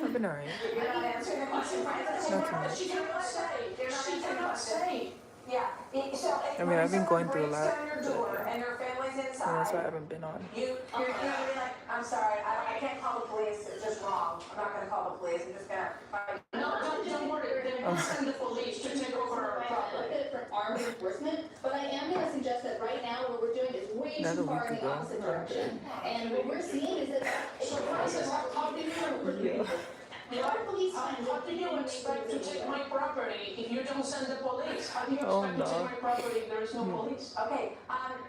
I've been alright. You're not answering the question, Francis. Not too much. She cannot say. She cannot say. Yeah. So I mean, I've been going through a lot. Down your door and your family's inside. That's why I haven't been on. You're gonna be like, I'm sorry, I can't call the police. It's just wrong. I'm not gonna call the police. I'm just gonna. No, don't worry. They will send the police to take over our property. For armed enforcement, but I am going to suggest that right now what we're doing is way too far in the opposite direction. And what we're seeing is that... So, Francis, how do you... How do you expect to take my property if you don't send the police? How do you expect to take my property if there is no police? Okay,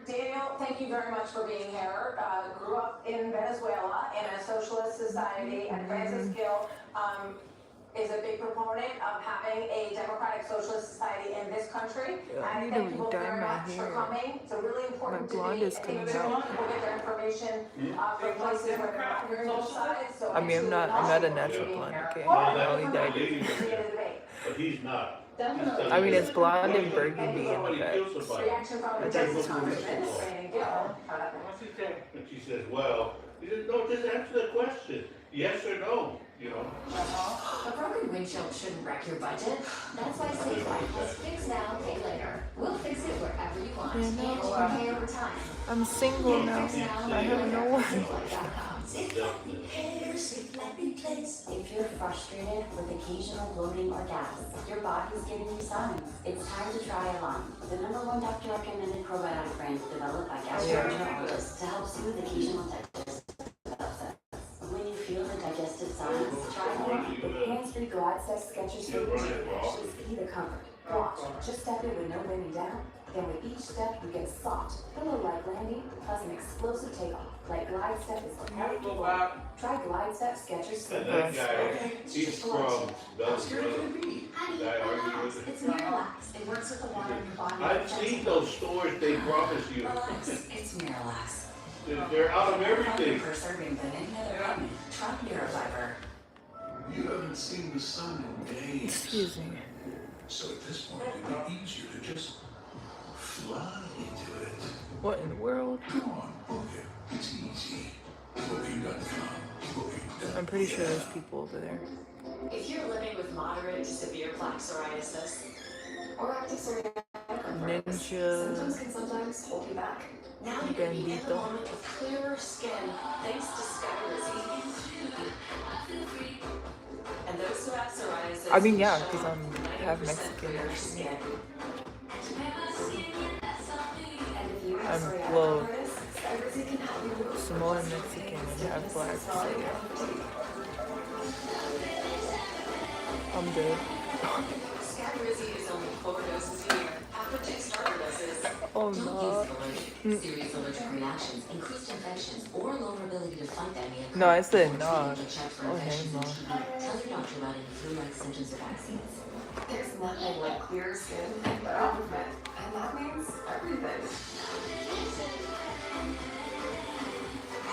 Daniel, thank you very much for being here. Grew up in Venezuela in a socialist society, and Francis Gill is a big proponent of having a democratic socialist society in this country. I need thank to you redye very my much for hair. coming. It's a really important My blonde is coming debate. out. People get their information from places where they're not hearing both sides. So I mean, I'm not a natural blonde, okay? I only dyed it. But he's not. I mean, it's blonde and burgundy in the back. Reaction from the I think it's Congressman, Brandon Gill. And she says, well, he says, no, just answer the question, yes or no, A broken windshield shouldn't wreck your budget. That's why Safe Life has Fix Now, Pay Later. We'll fix it wherever you want, and you can pay over time. I'm single now. I have no one. If you're frustrated with occasional bloating or gas, your body's giving you signs. It's time to try Align, the #1 doctor-recommended probiotic brand developed by gastroenterologists to help soothe occasional digestive upsets. When you feel the digestive signs, try Align. The hands-free glide set Skechers fingers actually see the comfort. Watch, just step in with no bending down. Then with each step, you get a soft, pillow-like landing, plus an explosive takeoff. Like Glide Step is prepared for work. Try Glide Step Skechers. And that guy, he's from It's Miralax. It works with the water in your body. I've seen those stores, they promise you. Relax. It's Miralax. They're out of everything. For serving than any other vitamin. Try Mirafiber. You haven't seen the sun in days. Excuse me. So at this point, it'd be easier to just fly into it. What in the world? Come on, book it. It's easy. Booking.com. Booking.com. I'm pretty sure there's people over there. If you're living with moderate to severe plaque psoriasis or active psoriatic arthritis, symptoms can sometimes hold you back. Now you can be in the moment with clearer skin thanks to Skyrizi. And those who have psoriasis... I mean, yeah, because I'm half Mexican actually. I'm, well, Samoan Mexican and half black, so yeah. I'm dead. Skyrizi is only 4 doses a year. After 2 starter doses, Oh don't no. use it allergic. Serious allergic reactions, increased infections, or lower ability to fight them may occur. No, I said no. Oh, hey, no. Tell your doctor about any flu-like symptoms or vaccines. There's nothing like clear skin and movement. And that means everything.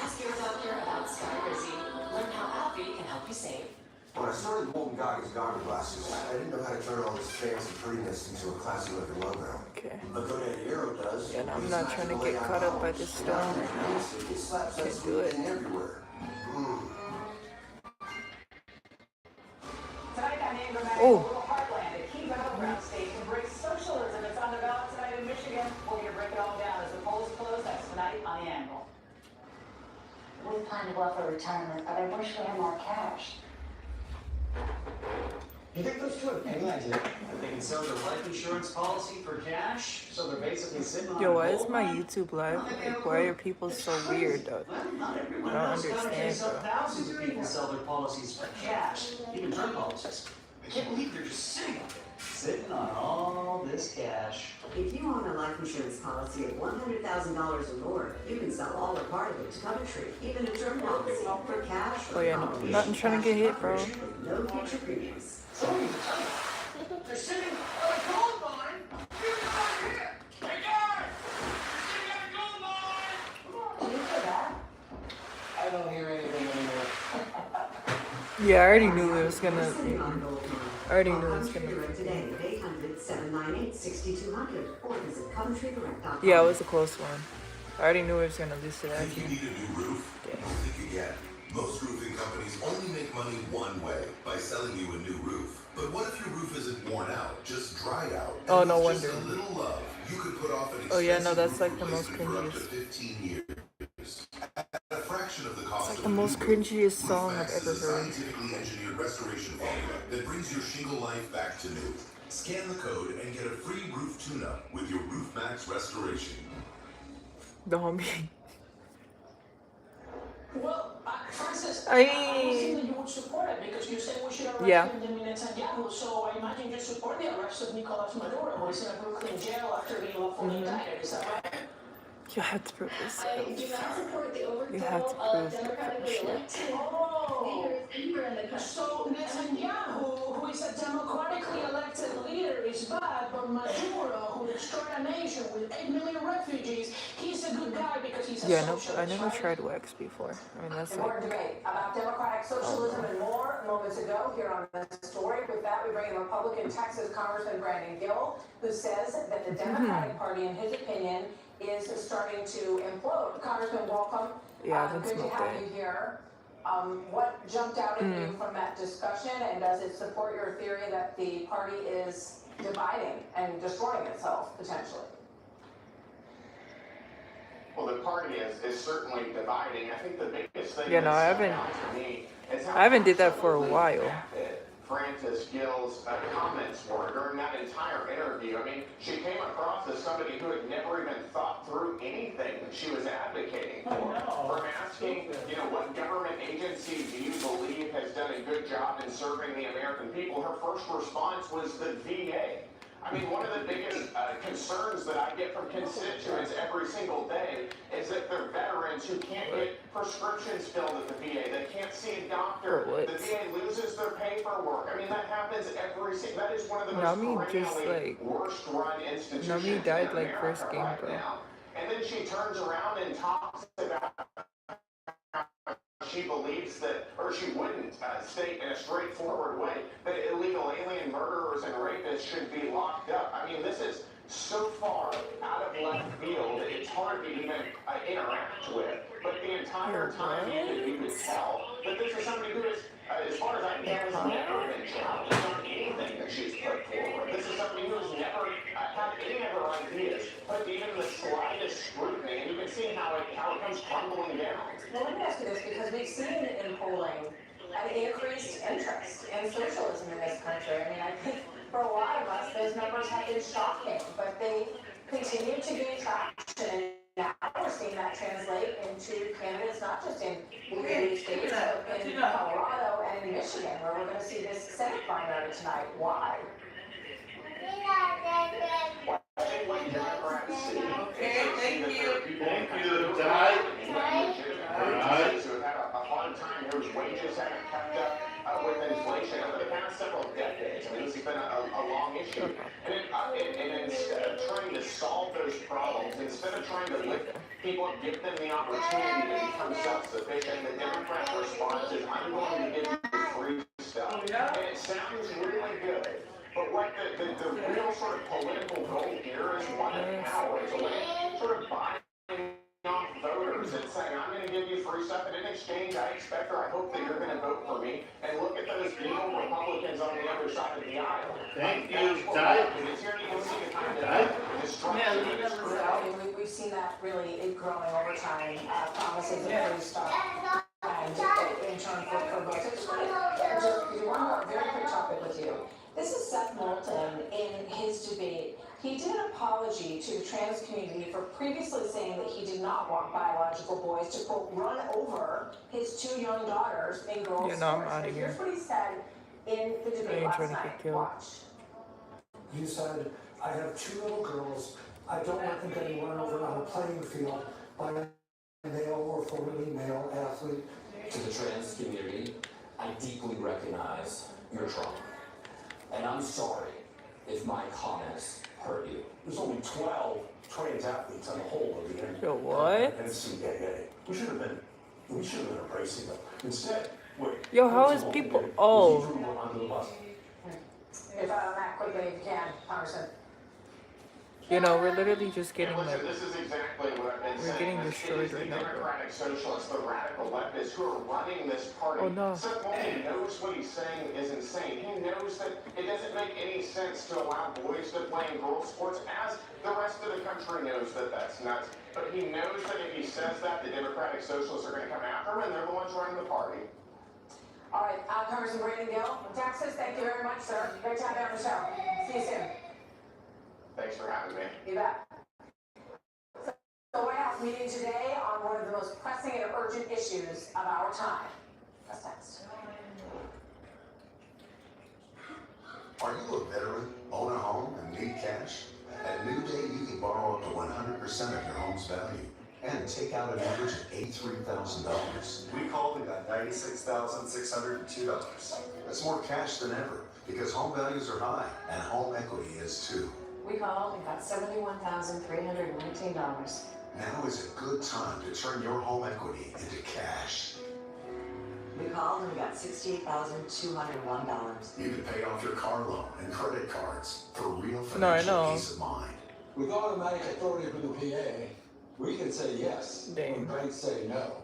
Ask your doctor about Skyrizi. Learn how Alfie can help you save. When I started Molten Goggins Goggle Glasses, I didn't know how to turn all this fancy prettiness into a classy looking logo. Okay. But GoDaddy Aero does. was. And I'm not trying to get caught up by this storm right now. Can't do it. Everywhere. Tonight on Name Dramatic, Oh. Little Heartland, a key battleground state to embrace socialism. It's on the ballot tonight in Michigan. We're going to break it all down as the polls close. That's tonight on The Angle. We planned well for retirement, but I wish we had more cash. You think those two have any idea that they can sell their life insurance policy for cash? So they're basically sitting on Yo, a why is gold my mine? YouTube live? Like, why are people so weird, though? Well, not everyone I don't knows how to understand, sell. bro. Thousands of people sell their policies for cash, even term policies. I can't believe they're just sitting on it. Sitting on all this cash. If you own a life insurance policy of $100,000 or more, you can sell all or part of it to Coventry, even a term policy for cash. Oh yeah, no, nothing trying to get hit, bro. No future premiums. They're sitting on a gold mine. You're not here. Hey guys, you're sitting on a gold mine. Can you hear that? I don't hear anything anymore. Yeah, I already knew it was gonna. Sitting on gold mine. I already knew it Call was gonna. Coventry Direct today at 800-798-6200 or visit CoventryDirect.com. Yeah, it was a close one. I already knew it was gonna lose to that. Think you need a new roof? Yeah. Think again. Most roofing companies only make money one way, by selling you a new roof. But what if your roof isn't worn out, just dried out? Oh, and no with wonder. Just a little love, you could put off an Oh yeah, no, expensive that's roof like the most replacement for up to cringiest. 15 years. At a fraction of the cost It's like of the a new most roof. cringiest song I've Roofmax ever is a heard. scientifically engineered restoration formula that brings your shingle life back to new. Scan the code and get a free roof tune-up with your Roofmax restoration. The homie. Well, Francis, I- I would think that you would support it because you said we should arrest Yeah. Benjamin Netanyahu. So I imagine you support the arrest of Nicolas Maduro, who is in a Brooklyn jail after being lawfully indicted. Is that right? You had to prove this. I do not support the You had to overthrow of prove that democratically shit. elected Oh. leaders anywhere in the country. So Netanyahu, who is a democratically elected leader, is bad, but Maduro, who destroyed a nation with 8 million refugees, he's a good guy because he's a Yeah, no, socialist, I never right? tried wax before. I mean, that's Important like. debate about democratic socialism and more moments ago here on this story. With that, we bring in Republican Texas Congressman Brandon Gill, who says that the Democratic Party, in his opinion, is starting to implode. Congressman, welcome. Yeah, I haven't good to smoked have it. you here. What jumped out at you from that discussion, and does it support your theory that the party is dividing and destroying itself potentially? Well, the party is certainly dividing. I think the biggest thing Yeah, no, I that stuck haven't. out to me is how I haven't did that for a absolutely while. vapid Francis Gill's comments were during that entire interview. I mean, she came across as somebody who had never even thought through anything that she was advocating for. From asking, you know, what government agency do you believe has done a good job in serving the American people, her first response was the VA. I mean, one of the biggest concerns that I get from constituents every single day is that they're veterans who can't get prescriptions filled at the VA. They can't see a doctor. For what? The VA loses their paperwork. I mean, that happens every single. That is one of the most Nami just, perennially like- worst-run institutions Nami died, in like, America first game, right bro. now. And then she turns around and talks about she believes that, or she wouldn't state in a straightforward way that illegal alien murderers and rapists should be locked up. I mean, this is so far out of left field, it's hard to even interact with. But the entire time you could tell that this is somebody who is, as far as I can tell, has never been challenged on anything that she's put forward. This is somebody who has never had any of her ideas put even the slightest scrutiny, and you can see how it comes crumbling down. Well, let me ask you this, because we've seen in polling an increased interest in socialism in this country. I mean, I think for a lot of us, those numbers have been shocking, but they continue to gain traction. And now we're seeing that translate into candidates, not just in blue states, but in Colorado and in Michigan, where we're going to see this Senate primary tonight. Why? Okay, thank you. Thank you. Who have had a hard time, whose wages haven't kept up with inflation over the past several decades. I mean, this has been a long issue. And instead of trying to solve those problems, instead of trying to lift people and give them the opportunity to become self-sufficient, the Democrat response is, I'm going to give you free stuff. And it sounds really good. But what the real sort of political goal here is one of power. It's a way exchange, I expect or I hope that you're going to vote for me and look at those evil Republicans on the other side of the aisle. Thank you, Ty. Ty. It's here you can see the kind Ty. of destruction that is created. We've seen that really growing over time, promises of free stuff. And in turn for votes. I just want to do one more very quick topic with you. This is Seth Moulton in his debate. He did an apology to the trans community for previously saying that he did not want biological boys to, quote, run over his 2 young daughters in girls' Yeah, no, I'm sports. outta And here. here's what he said in the I debate ain't last trying to get night. killed. Watch. You said, I have 2 little girls. I don't want them getting run over on a playing field by a male or formerly male athlete. To the trans community, I deeply recognize your trauma. And I'm sorry if my comments hurt you. There's only 12 trans athletes on the whole of the Yo, what? NCAA. We should have been embracing them. Instead, Yo, how is people? Oh, If Matt, quickly, if you can, Congressman. you know, we're literally just getting Listen, like, this is exactly what I've been we're saying. getting It destroyed is the right now, bro. Democratic Socialists, the radical leftists who are running this party. Oh, no. Seth Moulton knows what he's saying is insane. He knows that it doesn't make any sense to allow boys to play in girls' sports, as the rest of the country knows that that's nuts. But he knows that if he says that, the Democratic Socialists are going to come after him, and they're the ones running the party. All right, Congressman Brandon Gill from Texas, thank you very much, sir. Great to have you on the show. See you soon. Thanks for having me. You bet. The White House meeting today on one of the most pressing and urgent issues of our time. That's next. Are you a veteran, own a home, and need cash? At New Day, you can borrow up to 100% of your home's value and take out an average of $83,000. We called and got $96,602. That's more cash than ever because home values are high and home equity is too. We called and got $71,319. Now is a good time to turn your home equity into cash. We called and we got $68,201. You can pay off your car loan and credit cards for real No, I financial know. peace of mind. With automatic authority from the PA, we can say yes when banks say no.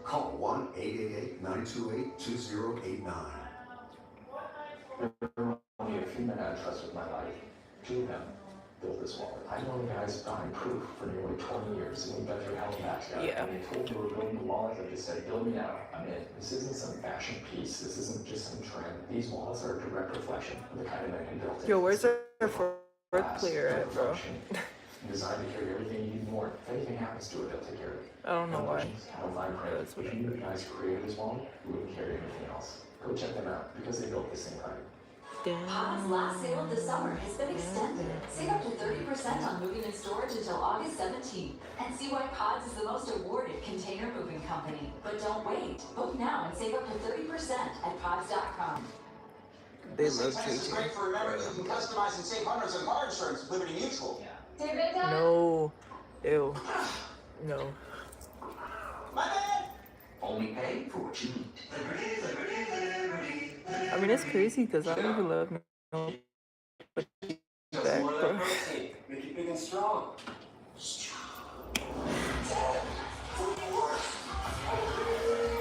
Call 1-888-928-2089. Only a few men I trust with my life. 2 of them built this wall. I've known the guys behind proof for nearly 20 years, and we've been through hell and back together. Yeah. When they told me we were building the walls, I just said, build me now. I'm in. This isn't some fashion piece. This isn't just some trend. These walls are a direct reflection of the kind of men who built it. Yo, where's our 4th player at, bro? Designed to carry everything you need more. If anything happens to it, they'll take care of it. I don't know why. How fine print. If you knew the guys who created this wall, you wouldn't carry anything else. Go check them out because they built this thing right. Pod's last sale of the summer has been extended. Save up to 30% on moving and storage until August 17th. And see why Pods is the most awarded container moving company. But don't wait. Book now and save up to 30% at pods.com. They love Texas is JJ. great for members who can customize and save hundreds on car insurance with Liberty Mutual. David, No. Ew. No. My bad. Only pay for what you need. I mean, it's crazy because I don't even love me. Back, bro. Make it big and strong.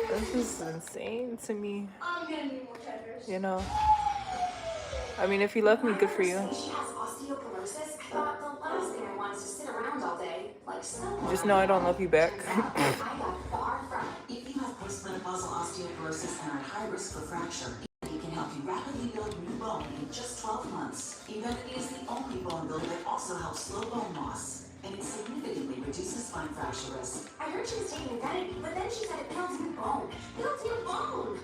This is insane to me. I'm gonna need more tenders. You know. I mean, if you love me, good for you. She has osteoporosis. I thought the last thing I want is to sit around all day like someone. Just know I don't love you back. I got far from it. If you have postmenopausal osteoporosis and are at high risk for fracture, Evenity can help you rapidly build new bone in just 12 months. Evenity is the only bone builder that also helps slow bone loss, and it significantly reduces spine fracture risk. I heard she was taking Infinity, but then she said it builds new bone. Builds new bone.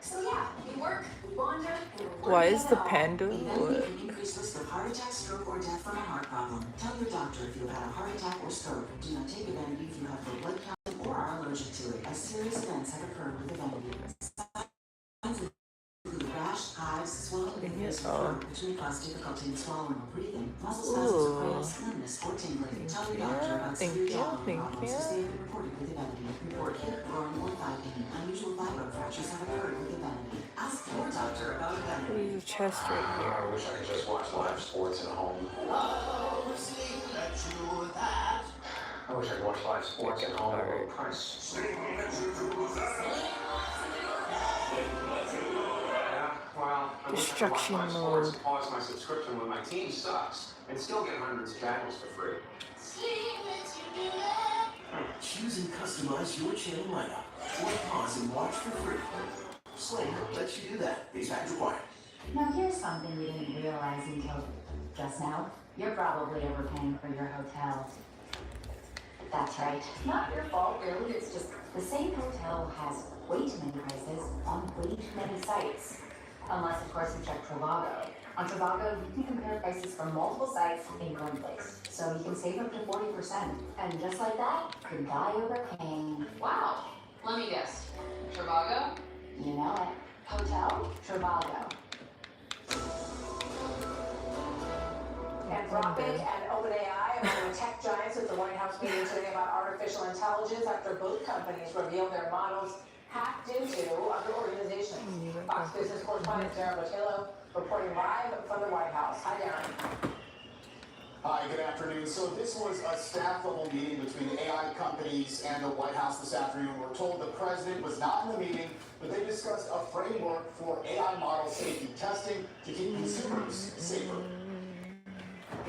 So yeah, we work, we wander, and we're Why working is it the all. panda? Evenity can increase risk of heart attack, stroke, or death from a heart problem. Tell your doctor if you have had a heart attack or stroke. Do not take Evenity if you have low blood count or are allergic to it, as serious events have occurred with Evenity. Signs include rash, hives, swelling in the throat, which may cause difficulty in swallowing or breathing, muscle spasms, cramps, numbness, or tingling. Tell your doctor about severe jaw problems as they have been reported with Evenity. Report hip, groin, or thigh pain. Unusual fibro fractures have occurred with Evenity. Ask your doctor about Evenity. There's a chest right here. I wish I could just watch live sports at home. Oh, see that you that. I wish I could watch live sports at home at a low price. Yeah, well, I'm Destruction mode. To pause my subscription when my team sucks and still get hundreds of channels for free. Choose and customize your channel lineup. Or pause and watch for free. Sling lets you do that. These packs required. Now here's something we didn't realize until just now. You're probably overpaying for your hotel. That's right. Not your fault, really. It's just the same hotel has way too many prices on way too many sites. Unless, of course, you check Trivago. On Trivago, you can compare prices from multiple sites in one place. So you can save up to 40%. And just like that, goodbye overpaying. Wow. Let me guess. Trivago? You know it. Hotel Trivago. Anthropic and OpenAI among the tech giants at the White House meeting today about artificial intelligence after both companies revealed their models hacked into other organizations. Fox Business correspondent Darren Botello reporting live from the White House. Hi, Darren. Hi, good afternoon. So this was a staff-level meeting between AI companies and the White House this afternoon. We're told the president was not in the meeting, but they discussed a framework for AI model safety testing to keep consumers safer.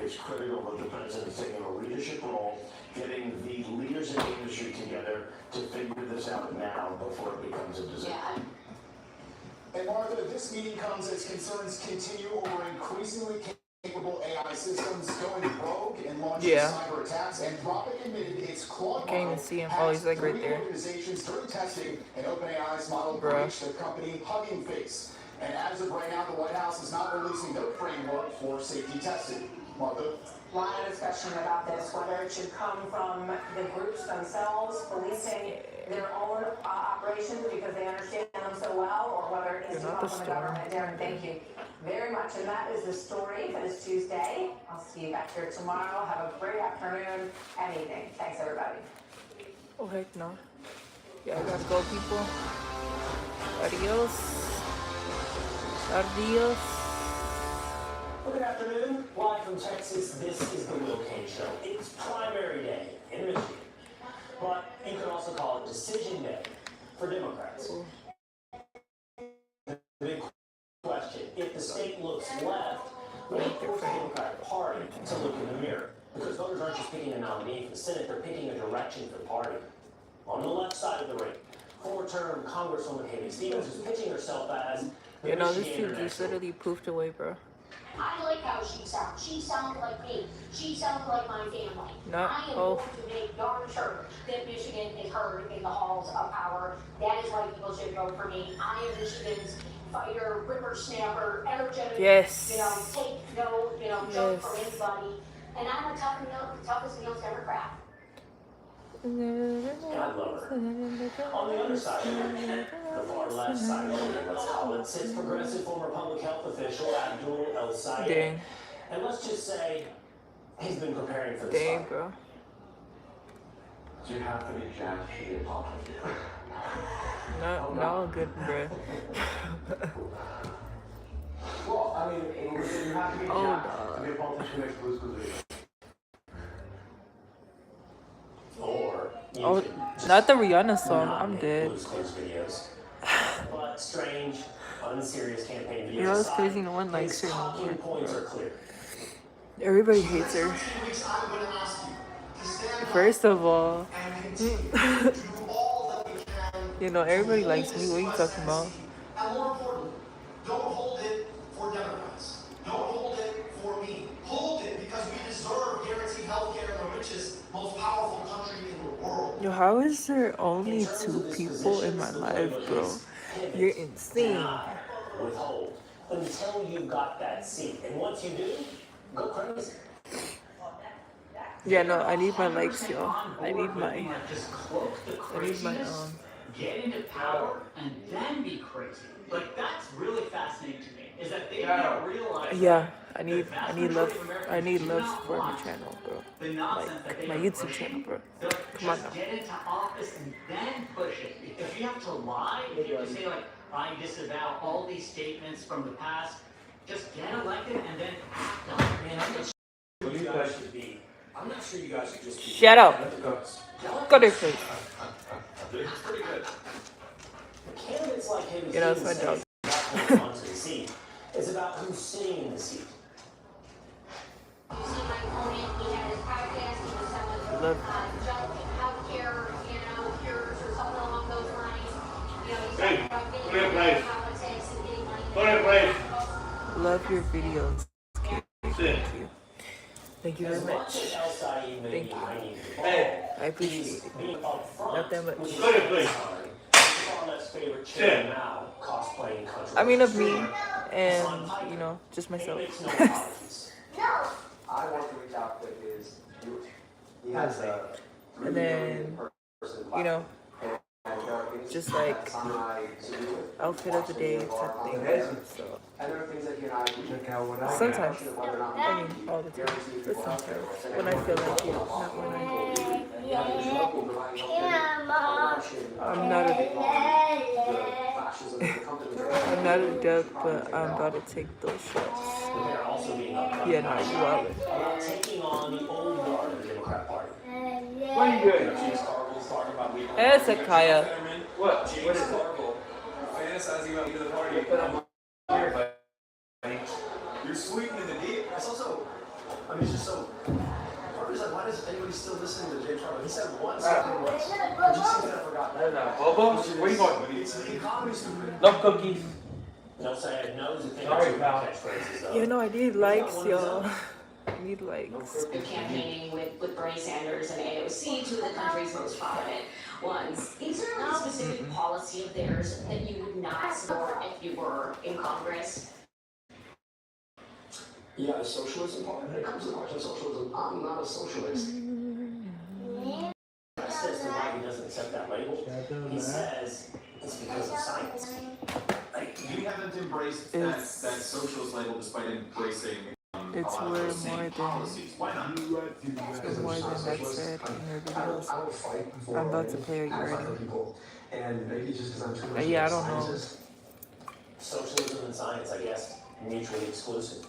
It's critical that the president's taking a leadership role, getting the leaders in the industry together to figure this out now before it becomes a disaster. And Martha, this meeting comes as concerns continue over increasingly capable AI systems going rogue and launching cyber attacks. Anthropic admitted its Claude Can't even see him. Oh, he's like right there. Organizations during testing, and OpenAI's model breached the company Hugging Face. And as of right now, the White House is not releasing their framework for safety testing. Martha? A lot of discussion about this, whether it should come from the groups themselves policing their own operations because they understand them so well, or whether it needs to come from the government. Darren, thank you very much. And that is the story for this Tuesday. I'll see you back here tomorrow. Have a great afternoon and evening. Thanks, everybody. Oh, heck no. Yeah, I gotta go, people. Adios. Adios. Well, good afternoon. Live from Texas, this is the Will Kane Show. It's primary day in Michigan, but you could also call it decision day for Democrats. The big question, if the state looks left, will it force the Democratic Party to look in the mirror? Because voters aren't just picking a nominee for the Senate, they're picking a direction for the party. On the left side of the ring, four-term Congresswoman Haley Stevens is pitching herself as the this dude just literally poofed away, bro. I like how she sounds. She sounds like me. She sounds like my family. I am going to make darn sure that Michigan is heard in the halls of power. That is why people should vote for me. I am Michigan's fighter, whippersnapper, energetic. Yes. Take no, joke from anybody. And I'm a toughest nails Democrat. God love her. On the other side, the far left side, let's call it, sits progressive former public health official Abdul El Sayed. And let's just say he's been preparing for this fight. Bro. Do you have to be jacked to be a politician? No, good, bro. Well, I mean, you have to be jacked to be a politician next to this position. Or not the Rihanna song. I'm dead. Videos. But strange, unserious campaign videos. It's crazy. No one likes her anymore. Points are clear. Everybody hates her. First of all, everybody likes me. What are you talking about? And more important, don't hold it for Democrats. Don't hold it for me. Hold it because we deserve guaranteed health care in the richest, most powerful country in the world. Yo, how is there only 2 people in my life, bro? You're insane. Withhold until you got that seat. And once you do, go crazy. Yeah, no, I need my likes, yo. I need my get into power and then be crazy. Like, that's really fascinating to me. Is that they don't realize. Yeah, I need love for my channel, bro. Like my YouTube channel, bro. Come on now. Get into office and then push it. If you have to lie, if you have to say like, I disavow all these statements from the past, just get elected and then act on it. You guys should be I'm not sure you guys are just Shut up. Go to sleep. It's pretty good. Candidates like him, You know, it's my dog. onto the seat. It's about who's sitting in the seat. See my opponent, he had his podcast, he was selling healthcare, cures or something along those lines. He's talking about getting into politics and getting money. Love your videos. Thank you. Thank you very much. Thank you. I appreciate it. Not that much. I mean, of me and, just myself. I want to reach out to his viewers. He has a And then, just like outfit of the day type thing. So sometimes, I mean all the time, but sometimes when I feel like it, not when I'm not a duck, but I'm about to take those shots. Yeah, no, you are. Taking on the old guard of the Democrat Party. What are you doing? It's a Kaya. What is it? Fantasizing about leaving the party. But I'm here, buddy. You're sweetening the deal. It's also, it's just so. Parker's like, why does anybody still listen to Jay Charlie? He said once, something once. But you seem to have forgotten. Bobo, where you going? It's the economy, stupid. Love cookies. No, say no. Sorry, pal. Yeah, no, I need likes, y'all. I need likes. They're campaigning with Bernie Sanders and AOC, two of the country's most prominent ones. Is there a specific policy of theirs that you would not support if you were in Congress? Yeah, the socialism part. When it comes to the question of socialism, I'm not a socialist. Says to why he doesn't accept that label. He says it's because of science. You haven't embraced that socialist label despite embracing It's a lot way of those more same than policies. Why not? it's more than that said in your videos. I'm about to play. Are you ready? And maybe just because I'm too much Yeah, I of a don't know. scientist. Socialism and science, I guess, mutually exclusive.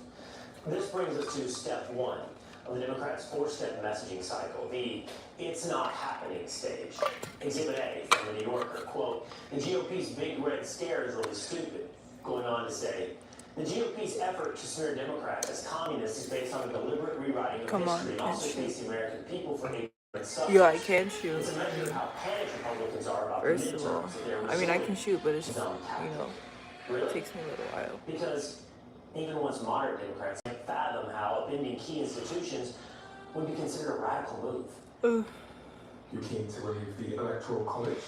This brings us to step one of the Democrats' four-step messaging cycle, the "it's not happening" stage. Exhibit A from the New Yorker, quote, "The GOP's big red scare is really stupid," going on to say, "The GOP's effort to smear Democrats as communists is based on a deliberate rewriting of history and also facing the American people for ignorant substance." Yeah, I can shoot. It's a measure of how panicked Republicans are about the First of all, midterms that they're I mean, I can shoot, but it's, Really? it takes me a little while. Because even once moderate Democrats can't fathom how upending key institutions would be considered a radical move. You came to leave the electoral college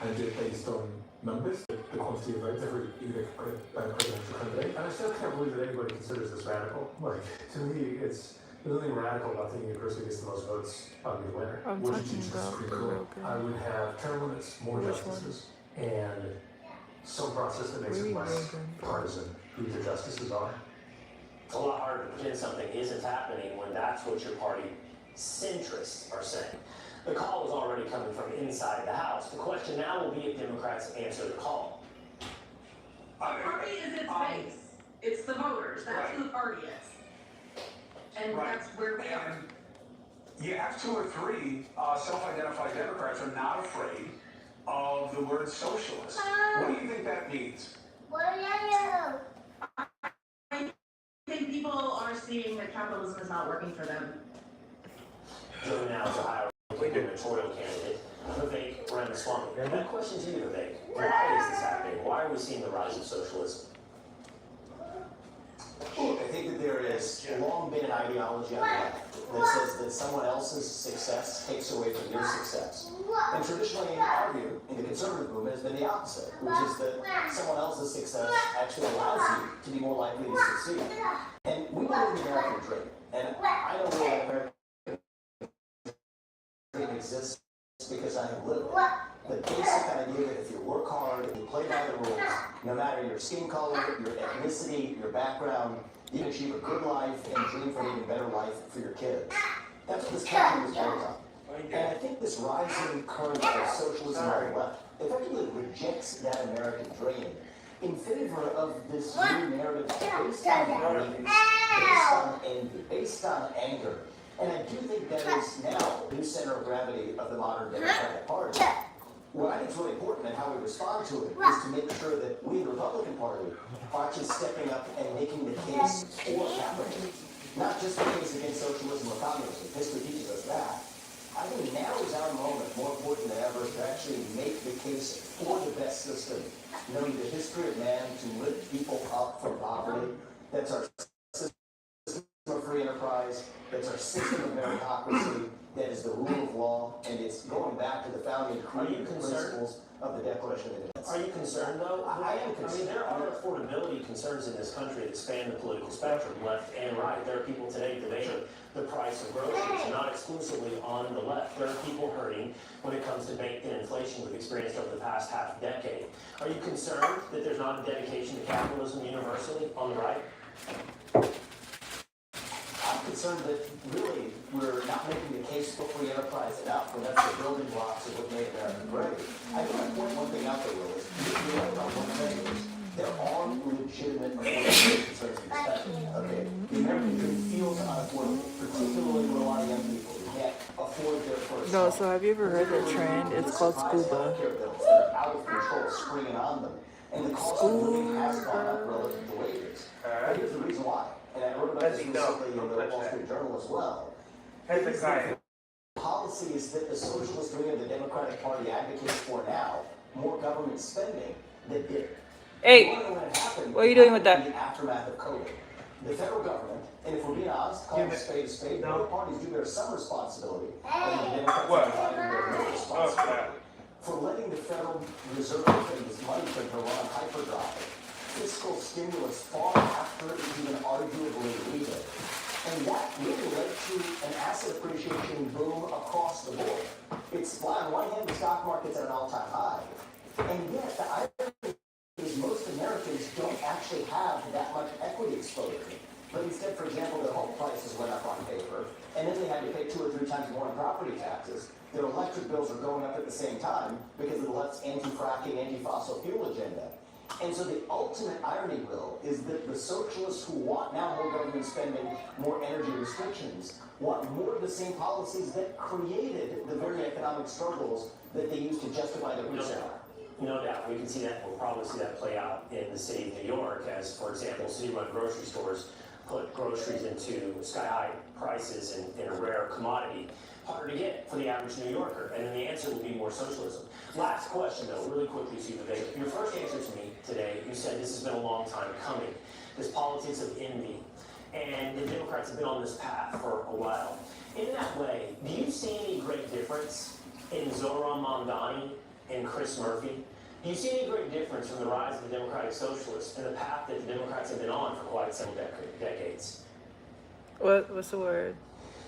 and did based on numbers, the quantity of votes every either presidential candidate. And I still can't believe that anybody considers this radical. Like, to me, there's nothing radical about thinking the person who gets the most votes ought to be the winner. I'm Would you talking choose the about Supreme the Court? real good. I would have term limits, more justices, and some process that makes it less partisan who the justices are. It's a lot harder to pretend something isn't happening when that's what your party centrists are saying. The call is already coming from inside the House. The question now will be if Democrats answer the call. Party is its base. It's the voters. That's who the party is. And that's where we are. You have two or three self-identified Democrats are not afraid of the word socialist. What do you think that means? I think people are seeing that capitalism is not working for them. Joining now is Ohio gubernatorial candidate, Vivek Ramaswamy. My question to you, Vivek, why is this happening? Why are we seeing the rise of socialism? Look, I think that there has long been an ideology on the left that says that someone else's success takes away from your success. And traditionally, in our view, in the conservative movement, has been the opposite, which is that someone else's success actually allows you to be more likely to succeed. And we believe in the American dream. And I know that American dream exists because I have lived it. The basic idea that if you work hard and you play by the rules, no matter your skin color, your ethnicity, your background, you can achieve a good life and dream for an even better life for your kids. That's what this country was built on. And I think this rising current of socialism on the left effectively rejects that American dream in favor of this new narrative based on greed, based on envy, based on anger, And I do think that is now the new center of gravity of the modern Democratic Party. What I think is really important and how we respond to it is to make sure that we, the Republican Party, are actually stepping up and making the case for capitalism. Not just the case against socialism or communism. History teaches us that. I think now is our moment, more important than ever, to actually make the case for the best system, knowing the history of man to lift people up from poverty. That's our system of free enterprise. That's our system of meritocracy. That is the rule of law, and it's going back to the founding principles of the Declaration of Independence. Are you concerned, though? I am concerned. I mean, there are affordability concerns in this country that span the political spectrum, left and right. There are people today debating the price of groceries, not exclusively on the left. There are people hurting when it comes to baked-in inflation we've experienced over the past half decade. Are you concerned that there's not a dedication to capitalism universally on the right? I'm concerned that really we're not making the case for free enterprise enough, and that's the building blocks of what made America great. I want to point one thing out there, Will, is you're right about one thing is there are legitimate affordability concerns in this country. Okay, the American dream feels unaffordable, particularly for a lot of young people who can't afford their first No, home. so have you ever heard that trend? It's called scuba. Healthcare bills that are out of control, springing on them, and the cost of living has gone up relative to wages. But here's the reason why. And I wrote about this recently in the Wall Street Journal as well. The policies that the socialist wing of the Democratic Party advocates for now, more government spending, that did. Hey, what are you doing with that? In the aftermath of COVID, the federal government, and if we're being honest, call it a spade, both parties do bear some responsibility, and the Democrats bear no responsibility for letting the Federal Reserve and this money printer run on hyperdrive. Fiscal stimulus far after it even arguably needed. And that really led to an asset appreciation boom across the board. It's on one hand, the stock market's at an all-time high. And yet, the irony is most Americans don't actually have that much equity exposure. But instead, for example, their home prices went up on paper, and then they had to pay 2 or 3 times more in property taxes. Their electric bills are going up at the same time because of the left's anti-fracking, anti-fossil fuel agenda. And so the ultimate irony, Will, is that the socialists who want now more government spending, more energy restrictions, want more of the same policies that created the very economic struggles that they used to justify their reset. No doubt. We can see that. We'll probably see that play out in the city of New York as, for example, city-run grocery stores put groceries into sky-high prices in a rare commodity. Harder to get for the average New Yorker. And then the answer will be more socialism. Last question, though, really quickly, so your first answer to me today, you said this has been a long time coming. This politics of envy. And the Democrats have been on this path for a while. In that way, do you see any great difference in Zohran Mamdani and Chris Murphy? Do you see any great difference from the rise of the Democratic Socialists and the path that the Democrats have been on for quite several decades? What's the word?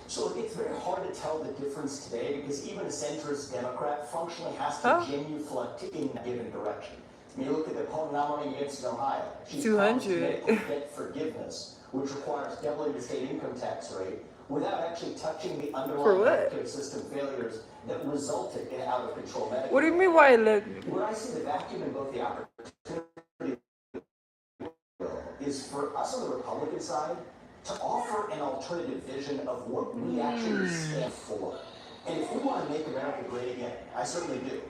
So it's very hard to tell the difference today because even a centrist Democrat functionally has to genuflect in a given direction. I mean, you look at the opponent nominating against in Ohio. She's 200. debt forgiveness, which requires doubling the state income tax rate without actually touching the underlying healthcare system failures that resulted in out-of-control Medicare. What do you mean why I let me? Where I see the vacuum in both the opportunity is for us on the Republican side to offer an alternative vision of what we actually stand for. And if we want to make America great again, I certainly do.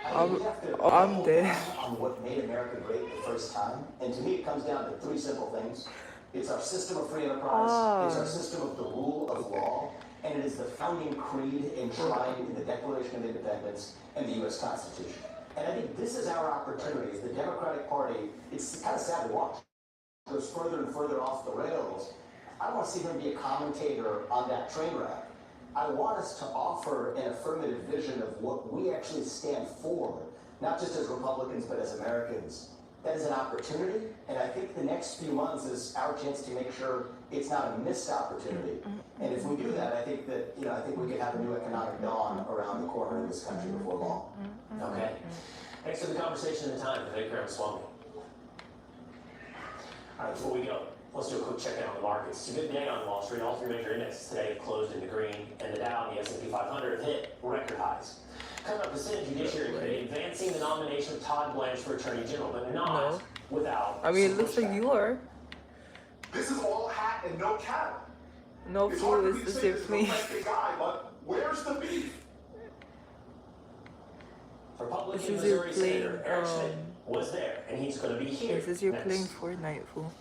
I'm dead. On what made America great the first time. And to me, it comes down to 3 simple things. It's our system of free enterprise, it's our system of the rule of law, and it is the founding creed enshrined in the Declaration of Independence and the U.S. Constitution. And I think this is our opportunity as the Democratic Party. It's kind of sad to watch. It goes further and further off the rails. I want to see them be a commentator on that train wreck. I want us to offer an affirmative vision of what we actually stand for, not just as Republicans, but as Americans. That is an opportunity, and I think the next few months is our chance to make sure it's not a missed opportunity. And if we do that, I think that, I think we could have a new economic dawn around the corner in this country before long. Okay. Thanks for the conversation and the time. Vivek Ramaswamy. All right, before we go, let's do a quick check in on the markets. It's a good day on Wall Street. All 3 major indexes today have closed in the green, and the Dow and the S&P 500 have hit record highs. Coming up, the Senate Judiciary Committee advancing the nomination of Todd Blanche for Attorney General, but not without. I mean, it looks like you are. This is all hat and no cattle. No It's fool, hard for is me to this say your this is a plane? Mexican guy, but where's the beef? Republican This is your Missouri playing, Senator Eric Schmidt was there, and he's going to be here this is your next. playing Fortnite, fool.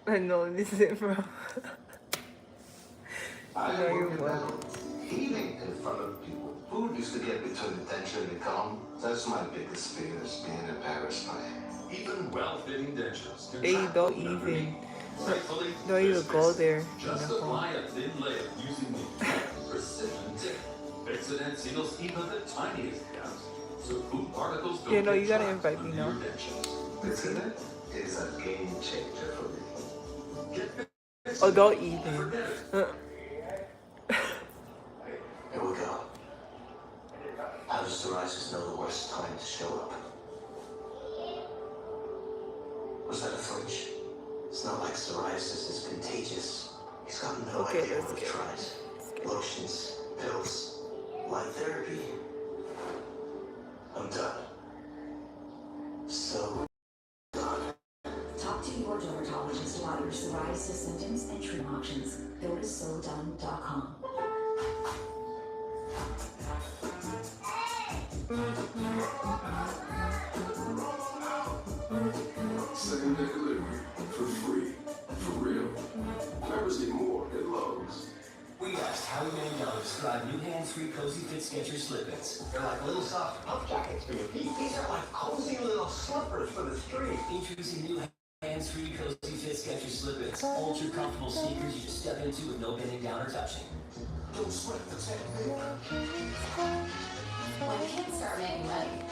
I know, this is it, bro. I No, am you're working welcome. balance. Eating in front of people. Food used to get between the tension and calm. That's my biggest fear, is being embarrassed by it. Even well-fitting dentures can Hey, track don't food even. underneath. Thankfully, Don't even this go fixes it. there. Just No. apply a thin layer using the precision tip. Fix it and seals even the tiniest gaps, so food particles don't Yeah, no, get you gotta trapped invite me under now. your dentures. Fixing it is a game changer for me. Oh, don't even. Here we go. How does psoriasis know the worst time to show up? Was that a flinch? It's not like psoriasis is contagious. He's got no Okay, idea let's what he get tries. Lotions, pills, light therapy. I'm done. So done. Talk to your dermatologist about your psoriasis symptoms and treatment options. Go to SoDone.com. Same day delivery for free. For real. Members get more at Lowe's. We asked how many young describe new hands-free cozy fit Skechers slip-ins. They're like little soft puff jackets for your feet. These are like cozy little slippers for the street. Introducing new hands-free cozy fit Skechers slip-ins. Ultra comfortable sneakers you just step into with no bending down or touching. Don't sweat the technique. When kids start making money,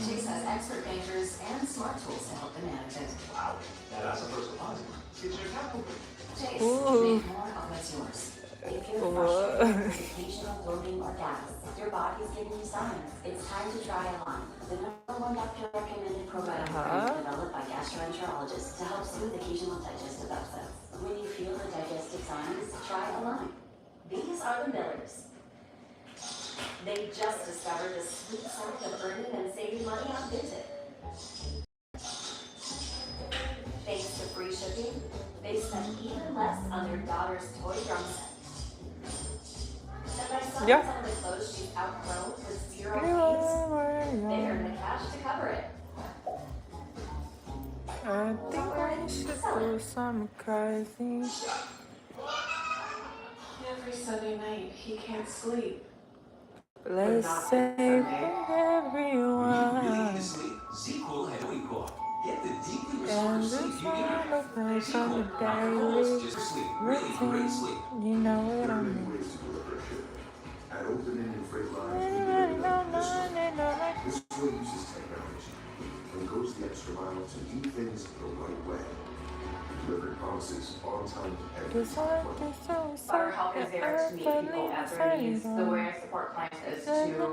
Chase has expert bankers and smart tools to help them manage it. Wow, now that's a first deposit. Get your account open. Chase, Ooh. make more of what's yours. If you're What? frustrated with occasional bloating or gas, your body's giving you signs. It's time to try Align, the #1 doctor-recommended probiotic developed by gastroenterologists to help soothe occasional digestive upsets. When you feel the digestive signs, try Align. These are the Millers. They just discovered the sweet side of earning and saving money on Vinted. Thanks to free shipping, they spent even less on their daughter's toy drum set. And my son Yeah. on the clothes she's outgrown with 0 pains. They earn the cash to cover it. I think I should do some crazy. Every Sunday night, he can't sleep. Let's say for everyone. Really need to sleep? ZQL had Weequal. Get the deeply And restorative this sleep you one need. of my from the ZQL, not for calls, daily just for sleep. Really great sleep. routine. You know what I mean. ways to deliver a shipment. At Open Indian Freight Lines, Anybody know, this way uses technology and goes the extra mile to do things the right way. Delivering promises on time to This every one is so Our help is there to meet people at their needs. The way I support clients is to,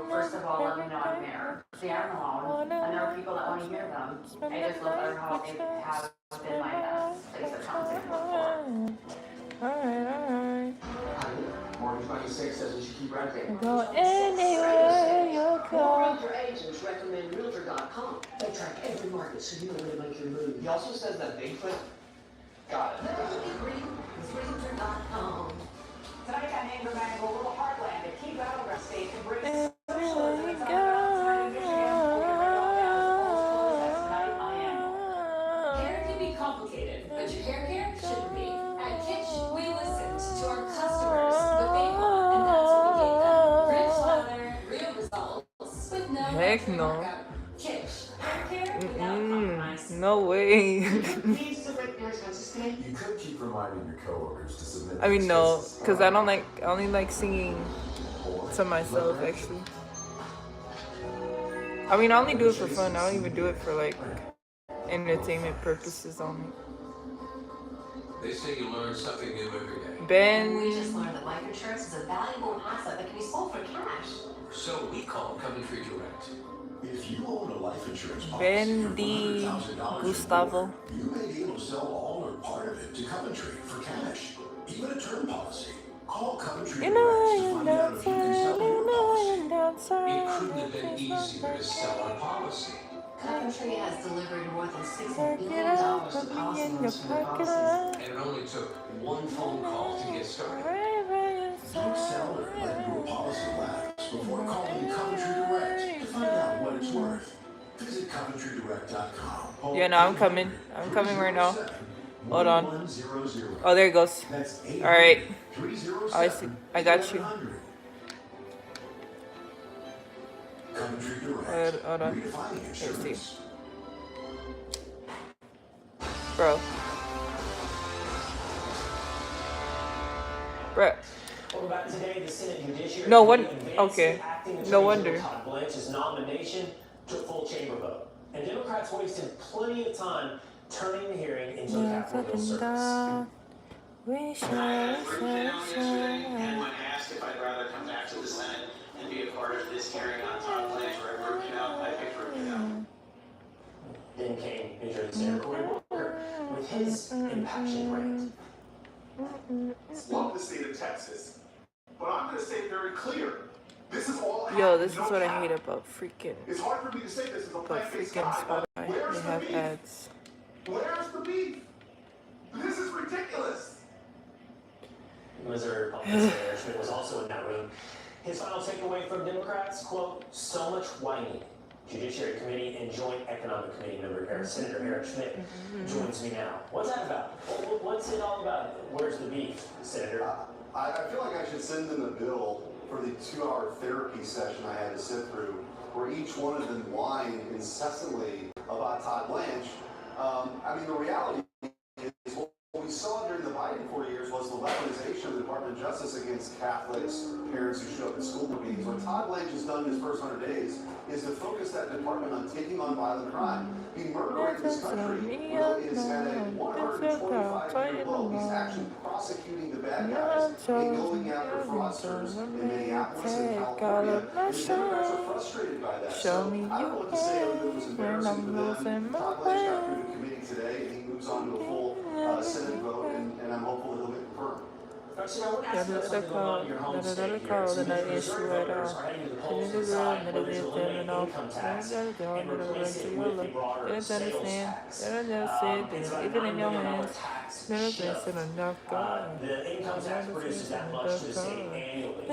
first of all, let them know I'm there. They aren't alone, and there are people that want to hear them. I just love our help. They have been my best place of contact before. Alright. Mortgage 96 says we should keep renting. Go anywhere you More go. realtor agents recommend Realtor.com. They track every market so you know where to make your move. He also says that Bigfoot got it. Realtor.com. Tonight on Anger Man, go a little heartland, a key battleground state to bring Everywhere you go. Hair can be complicated, but your hair care shouldn't be. At Kitsch, we listened to our customers, what they want, and that's what we gave them. Rich lather, real results, with no Heck extra no. markup. Kitsch, hair care without compromise. No way. Please submit your expenses today. You could keep reminding your coworkers to submit. I mean, no, because I only like singing to myself, actually. I mean, I only do it for fun. I don't even do it for, like, entertainment purposes only. They say you learn something new every day. We just learned that life insurance is a valuable asset that can be sold for cash. So we call Coventry Direct. If you own a life insurance policy Ben for D. $100,000 Gustavo. you may be able to sell all or part of it to Coventry for cash, even a term policy. Call Coventry You Direct know to you're find out if you can sell your policy. dancing. It couldn't have been easier to sell a policy. Coventry country has delivered more than $6 billion to policyholders from their policies. And it only took one phone call to get started. Don't sell or let your policy lapse before calling Coventry Direct to find out what it's worth. Visit CoventryDirect.com. Yeah, no, I'm coming. I'm coming right now. Hold on. Oh, there it goes. All right. Oh, I see. I got you. Hold on. Let's see. Bro. Welcome back today. The Senate Judiciary No one. Committee Okay. Acting Attorney No General wonder. Todd Blanche's nomination took full chamber vote, and Democrats wasted plenty of time turning the hearing into a Capitol Hill circus. I When asked if I'd rather come back to the Senate and be a part of this hearing on Todd Blanche where I broke it out, I picked broken out. Then came New Jersey Senator Cory Booker with his impassioned rant. Love the state of Texas, but I'm going to say it very clear. This is all. Yo, this is what I hate about freaking. It's hard for me to say this is a plant-based freaking guy, but Spotify. where's They the have beef? ads. Where's the beef? This is ridiculous. Missouri Republican Senator Schmidt was also in that room. His final takeaway from Democrats, quote, so much whining. Judiciary Committee and Joint Economic Committee member Senator Eric Schmidt joins me now. What's that about? What's it all about? Where's the beef, Senator? I feel like I should send them a bill for the 2-hour therapy session I had to sit through, where each one of them whined incessantly about Todd Blanche. I mean, the reality is what we saw during the Biden 4 years was the weaponization of the Department of Justice against Catholics, parents who show up at school meetings. What Todd Blanche has done in his first 100 days is to focus that department on taking on violent crime. The murder rate in this country is at a 125-year low. He's actually prosecuting the bad guys and going after fraudsters in Minneapolis and California. And the Democrats are frustrated by that. So I don't know what to say other than it was embarrassing for them. Todd Blanche got through the committee today, and he moves on to a full Senate vote, and I'm hopeful that he'll get confirmed. The income tax produces that much to the state annually. So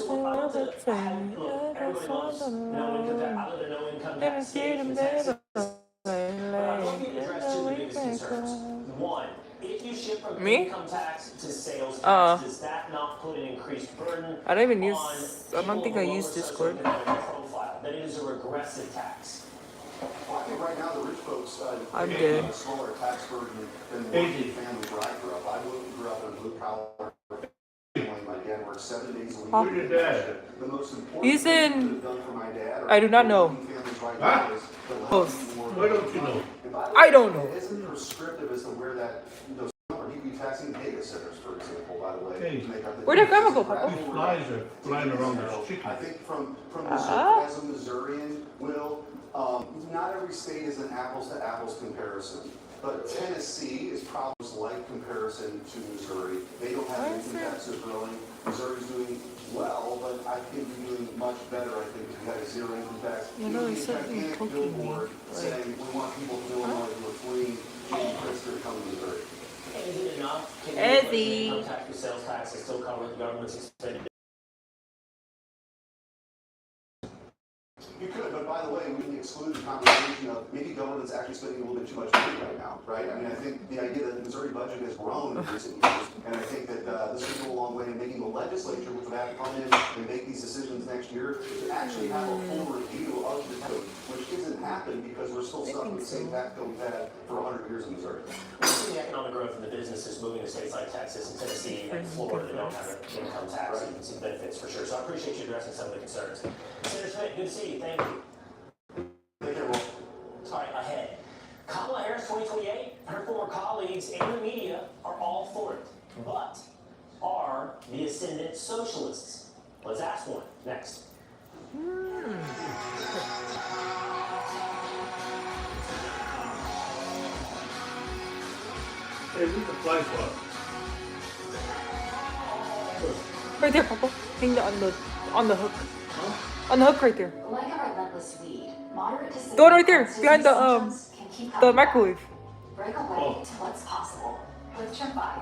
I love that everybody loves no income tax. I live in a no income tax state in Texas. But I want you to address two of the biggest concerns. One, if you shift from income tax to sales tax, does that not put an increased burden I don't even use. I don't think I use Discord. profile? That it is a regressive tax. Well, I think right now the rich folks I'm have good. a smaller tax burden than the working family where I grew up. I grew up in a blue collar family. My dad worked 7 days a week. Huh? Who's your dad? The most important He's thing I in. could have done for my dad I do not know. right Huh? now is to let Oh. them more- Why don't you know? And by the I way, don't know. It isn't prescriptive as to where that those or he'd be taxing data centers, for example, by the way. Hey. To make up the Where'd that grandma go, difference. Papa? Flies are flying around So, this chicken. I think from Ah. as a Missourian, Will, not every state is an apples to apples comparison. But Tennessee is probably a slight comparison to Missouri. They don't have income taxes growing. Missouri's doing well, but I think we're doing much better. I think if you had a zero income tax, You it know, would be there's a something gigantic poking me. billboard saying we want people from Illinois who are fleeing Jane Pritzker coming to Missouri. And is it enough? Can Eddie. you income tax for sales tax and still cover the government's expenditure? You could, but by the way, we can exclude the conversation of maybe government's actually spending a little bit too much money right now, right? I mean, I think the idea that the Missouri budget has grown in recent years, and I think that this would go a long way in making the legislature, which would have to come in and make these decisions next year, to actually have a full review of the code, which isn't happening because we're still stuck with the same tax code we've had for 100 years in Missouri. We're seeing the economic growth in the businesses moving to states like Texas and Tennessee and Florida that don't have an income tax. You can see benefits for sure. So I appreciate you addressing some of the concerns. Senator Schmidt, good to see you. Thank you. Take care, Will. All right, ahead. Kamala Harris 2028, her former colleagues and the media are all for it. But are the ascendant socialists? Let's ask one next. Hey, who's the fly for? Right there, Papa. Hang on the hook. On the hook right there. Like a relentless weed, Moderate to The one right there, severe behind symptoms can keep the coming back. microwave. Break away to what's possible with Tremfya.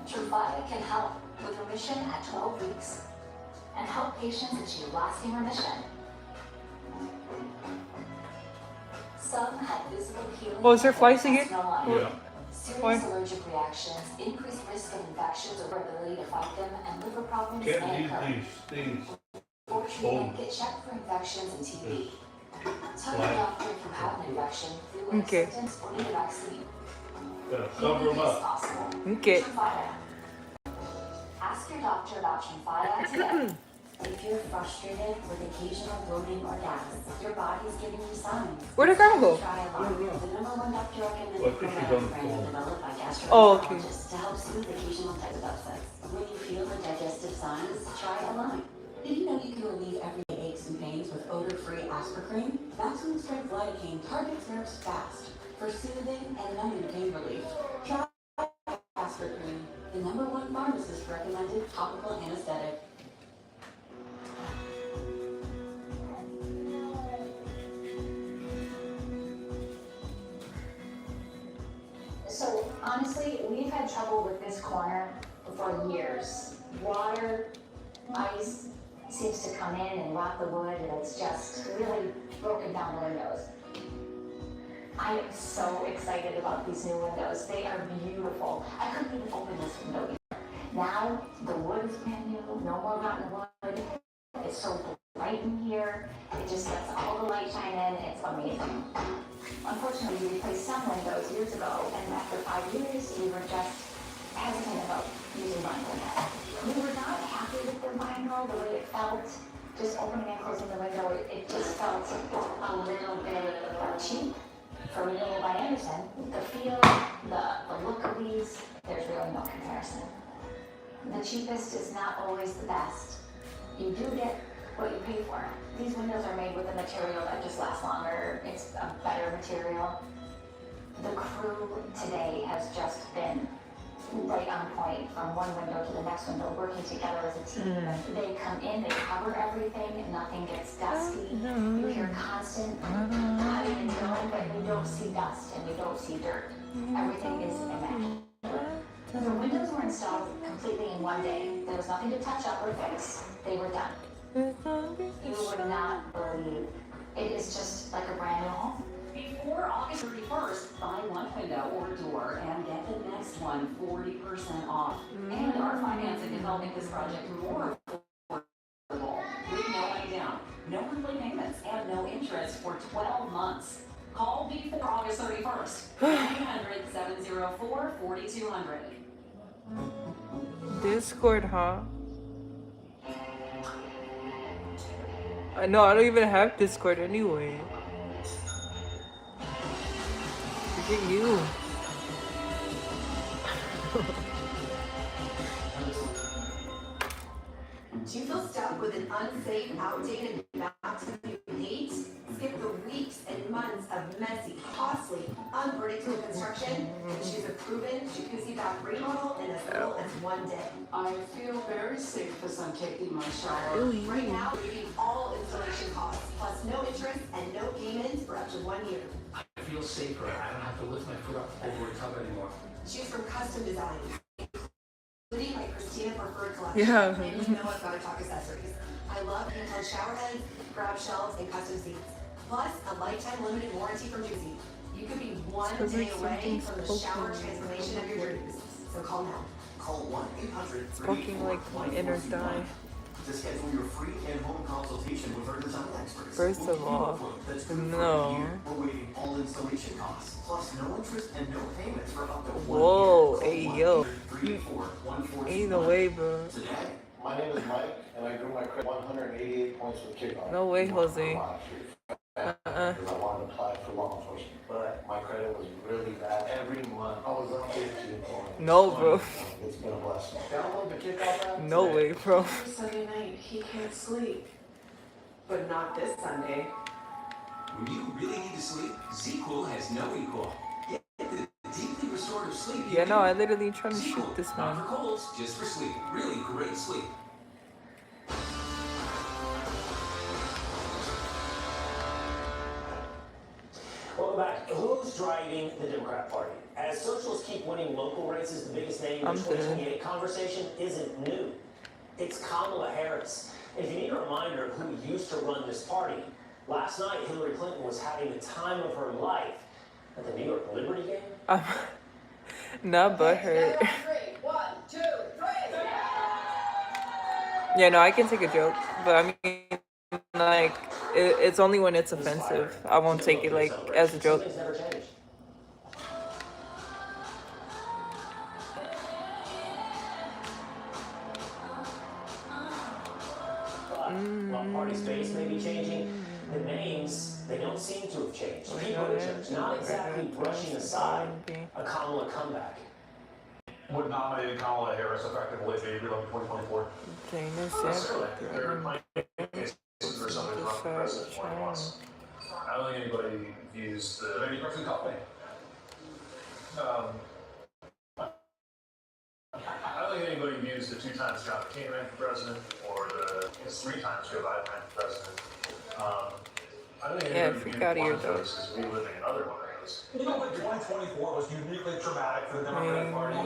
Tremfya can help with remission at 12 weeks and help patients achieve lasting remission. Some have visible healing. Oh, is there flies again? Yeah. Serious allergic reactions, increased risk of infections or ability to fight them, and liver problems Can't may leave occur. these Before treatment, get checked for infections and TB. Tell your Why? doctor if you have an infection, flu-like Okay. symptoms, or need a vaccine. Gotta cover them It's up. possible. Okay. Tremfya. Ask your doctor about Tremfya today. If you're frustrated with occasional bloating or gas, your body's giving you signs. Where'd the grandma go? Try a lot. The number one doctor recommended Well, I think she's on the probiotic brand phone. developed by Oh, okay. gastroenterologists to help soothe occasional types of upsets. When you feel the digestive signs, try a lime. Did you know you can relieve everyday aches and pains with odor-free Aspercreme? Maximum strength lidocaine targets nerves fast for soothing and numbing pain relief. Try Aspercreme, the #1 pharmacist recommended topical anesthetic. So honestly, we've had trouble with this corner for years. Water, ice seems to come in and rot the wood, and it's just really broken down the windows. I am so excited about these new windows. They are beautiful. I couldn't even open this window either. Now the wood is brand new, no more rotten wood. It's so bright in here. It just lets all the light shine in. It's amazing. Unfortunately, we replaced some windows years ago, and after 5 years, we were just hesitant about using vinyl. We were not happy with the vinyl, the way it felt. Just opening and closing the window, it just felt a little bit cheap. For Renewal by Anderson, the feel, the look of these, there's really no comparison. The cheapest is not always the best. You do get what you pay for. These windows are made with a material that just lasts longer. It's a better material. The crew today has just been right on point from one window to the next window, working together as a team. They come in, they cover everything, nothing gets dusty. You hear constant cutting and drilling, but you don't see dust and you don't see dirt. Everything is immaculate. The windows were installed completely in one day. There was nothing to touch up or fix. They were done. You would not believe. It is just like a brand new home. Before August 31st, buy one window or door and get the next one 40% off. And our financing is helping this project more affordable with no money down, no monthly payments, and no interest for 12 months. Call before August 31st. 1-800-704-4200. Discord, huh? No, I don't even have Discord anyway. Look at you. Do you feel stuck with an unsafe, outdated bathtub you hate? Skip the weeks and months of messy, costly, unpredictable construction and choose a proven jacuzzi bath remodel in as little as 1 day. I feel very safe as I'm taking my shower. Right now, we're giving all installation costs, plus no interest and no payments for up to 1 year. I feel safer. I don't have to lift my foot up over a tub anymore. Choose from custom design, including my Christina preferred collection. Yeah. And you know I've got to talk accessories. I love handheld shower heads, grab shelves, and custom seats. Plus, a lifetime limited warranty from Jacuzzi. You could be 1 day away from the shower transformation of your dreams. So call now. Call 1-800-384-1129 Fucking like my inner thigh. to schedule your free in-home consultation with our design experts. First We'll of give you a all, quote that's good for a no. year. We're waiving all installation costs, plus no interest and no payments for up to 1 Whoa, year. hey yo. 1-800-384-1429 Ain't no way, bro. today. My name is Mike, and I grew my credit 188 points with kickoff. No way, Jose. Because I wanted to apply for law enforcement, but my credit was really bad. Every month, I was on 15 points. No, bro. It's been a blessing. Download the kickoff app. No way, bro. Sunday night, he can't sleep. But not this Sunday. When you really need to sleep, Z-Cool has no equal. Get the deeply restorative sleep. Yeah, no, I literally trying to shoot this Not man. for colds, just for sleep. Really great sleep. driving the Democrat Party? As socialists keep winning local races, the biggest name in the 2028 conversation isn't new. It's Kamala Harris. And if you need a reminder of who used to run this party, last night Hillary Clinton was having the time of her life at the New York Liberty game. Not butthurt. 1, 2, 3. Yeah, no, I can take a joke, but I mean, like, it's only when it's offensive. I won't take it, like, as a joke. While party's base may be changing, the names, they don't seem to have changed. Pete Buttigieg, not exactly brushing aside a Kamala comeback. Would nominating Kamala Harris effectively be reloaded 2024? Certainly. There are plenty of cases where somebody's run for president more than once. I don't think anybody views the maybe person company. I don't think anybody views the 2 times John McCain ran for president or the 3 times Joe Biden ran for president. I don't think anybody views one of those as reliving another one of those. You know what? 2024 was uniquely traumatic for the Democratic Party.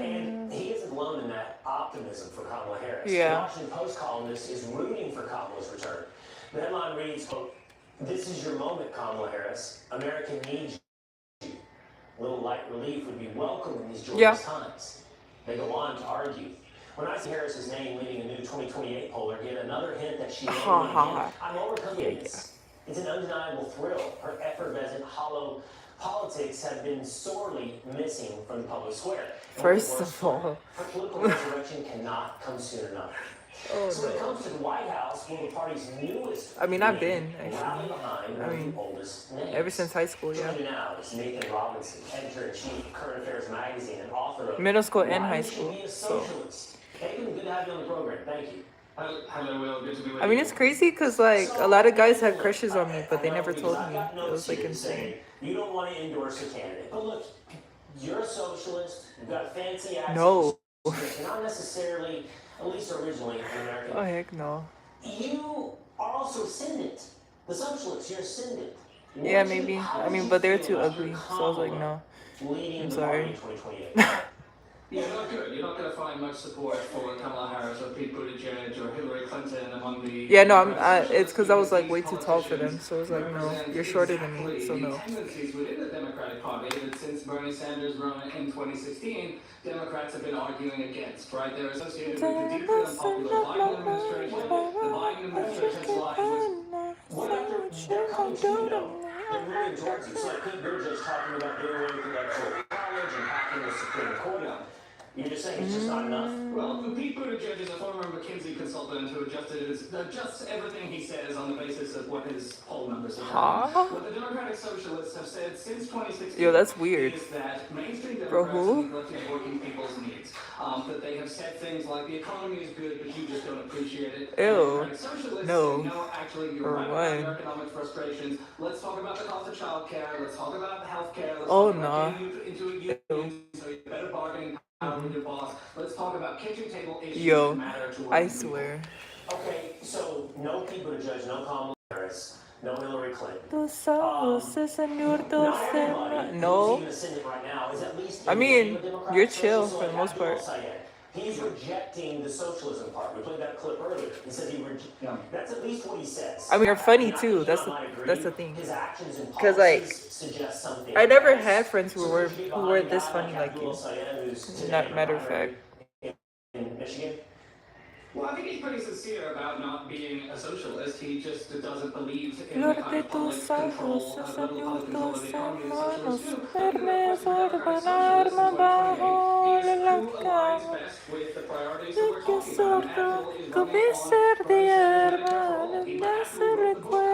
And he isn't alone in that optimism for Kamala Harris. Yeah. The Washington Post columnist is rooting for Kamala's return. The headline reads, quote, "This is your moment, Kamala Harris. America needs you. A little light relief would be welcome in these joyous times." They go on to argue, "When I see Harris's name leading a new 2028 poll, or get another hint that she may win again, I'm overcome with this. It's an undeniable thrill. Her effervescent, hollow politics have been sorely missing from the public square. First of all, her political resurrection cannot come soon enough." Oh, so when it comes to the White House, will the party's newest I mean, I've been, actually. rally behind one of the oldest names? Ever since high school, yeah. Joining now is Nathan Robinson, editor-in-chief of Current Affairs magazine and author of Middle school and Why high You Should school, Be a so. Socialist. Nathan, good to have you on the program. Thank you. Hello, Will. Good to be with I mean, it's crazy because, like, a lot of guys had crushes on me, but they never told me. It was, like, insane. You don't want to endorse a candidate, but look, you're a socialist. You've got a fancy accent. No. You're not necessarily, at least originally, an American. Oh, heck no. You are also ascendant. The socialists, you're ascendant. Yeah, maybe. I mean, but they're too ugly, so I was like, no. I'm sorry. Yeah, not good. You're not going to find much support for Kamala Harris or Pete Buttigieg or Hillary Clinton among the... Yeah, no, it's because I was, like, way too tall for them, so I was like, no, you're shorter than me, so no. Tendencies within the Democratic Party that since Bernie Sanders ran in 2016, Democrats have been arguing against, right? They're associated with the deeply unpopular Biden administration. The Biden administration's line was... They're coming to you, though. They're really towards you. So like Pete Buttigieg talking about doing away with electoral college and hacking the Supreme Court. You're just saying it's just not enough? Well, Pete Buttigieg is a former McKinsey consultant who adjusts everything he says on the basis of what his poll numbers are. What the Democratic Socialists have said since 2016 Yo, that's weird. is that mainstream Bro, Democrats who? have neglected working people's needs. That they have said things like the economy is good, but you just don't appreciate it. Ew. Democratic Socialists No. say, no, actually, you're For right about what? your economic frustrations. Let's talk about the cost of childcare. Let's talk about healthcare. Let's Oh, talk about no. getting you into a union so you better bargaining power with your boss. Let's talk about kitchen table issues Yo, that matter to I working people. swear. Okay, so no Pete Buttigieg, no Kamala Harris, no Hillary Clinton. Tus ojos, señor, Not everybody who's No. even ascendant right now is at least I mean, a Democrat. you're chill So for the like most Abdul part. Sayed, he's rejecting the socialism part. We played that clip earlier. He says that's at least what he says. I mean, you're funny too. That's the thing. His actions and Because, like, policies suggest something. I never else. had friends who were this funny like Abdul you. Sayed, who's today Not in matter of primary fact. in Michigan. Well, I think he's pretty sincere about not being a socialist. He just doesn't believe in Flor the kind de of public tus control, ojos, level of señor, public control of tus the economy that hermanos, socialists do. vermes The orban Democratic arma Socialist bajo is la who aligns cama. best with the priorities that De we're que talking about. And sordo, Abdul is como running on ser de Bernie Sanders' arma, Medicare for All. He no se actually wrote the book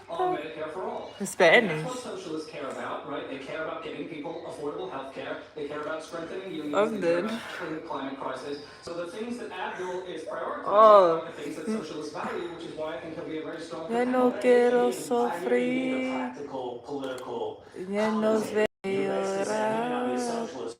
on recuerda. Medicare for All. Spanish. That's what socialists care about, right? They care about getting people affordable health care. They care about strengthening unions. I'm They care dead. about tackling the climate crisis. So the things that Abdul is prioritizing Oh. are the things that socialists value, which is why I think he'll be a very strong Ya no quiero I really need a sufrir, practical, political. ya nos ve He may not be a llorar, socialist,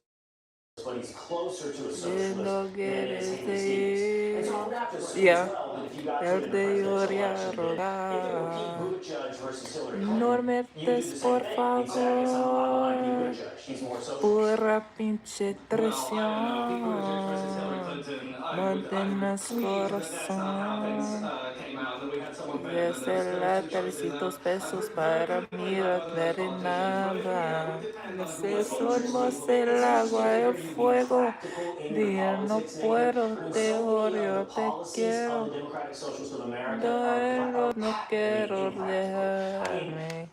but he's closer to a ya socialist no than is quieres Haley Stevens. And ir. so I would have to assume Yeah. as well that if you got to El it in the de presidential Ioria election did. If it were Pete Rogar. Buttigieg versus Hillary No Clinton, me you would do metes, the same por thing. Exactly. I'm behind Pete favor. Buttigieg. He's more socialist. Pura pinche Well, I don't know. Pete Buttigieg versus Hillary traición. Clinton. I would Mantenas plead that that's not how things corazón. came out. That we had someone better than Desde those la two choices. 300 I'm pesos very para critical mí about no both of those tener politicians. But if we nada. depend on who Ese is somos el It's agua, interesting to el hear you be fuego. practical in your Día no politics, Nathan, puedo, when te so many odio, of the te policies quiero. of the Democratic Socialists of America Duelo, are no patently quiero impractical. I mean, dejarme.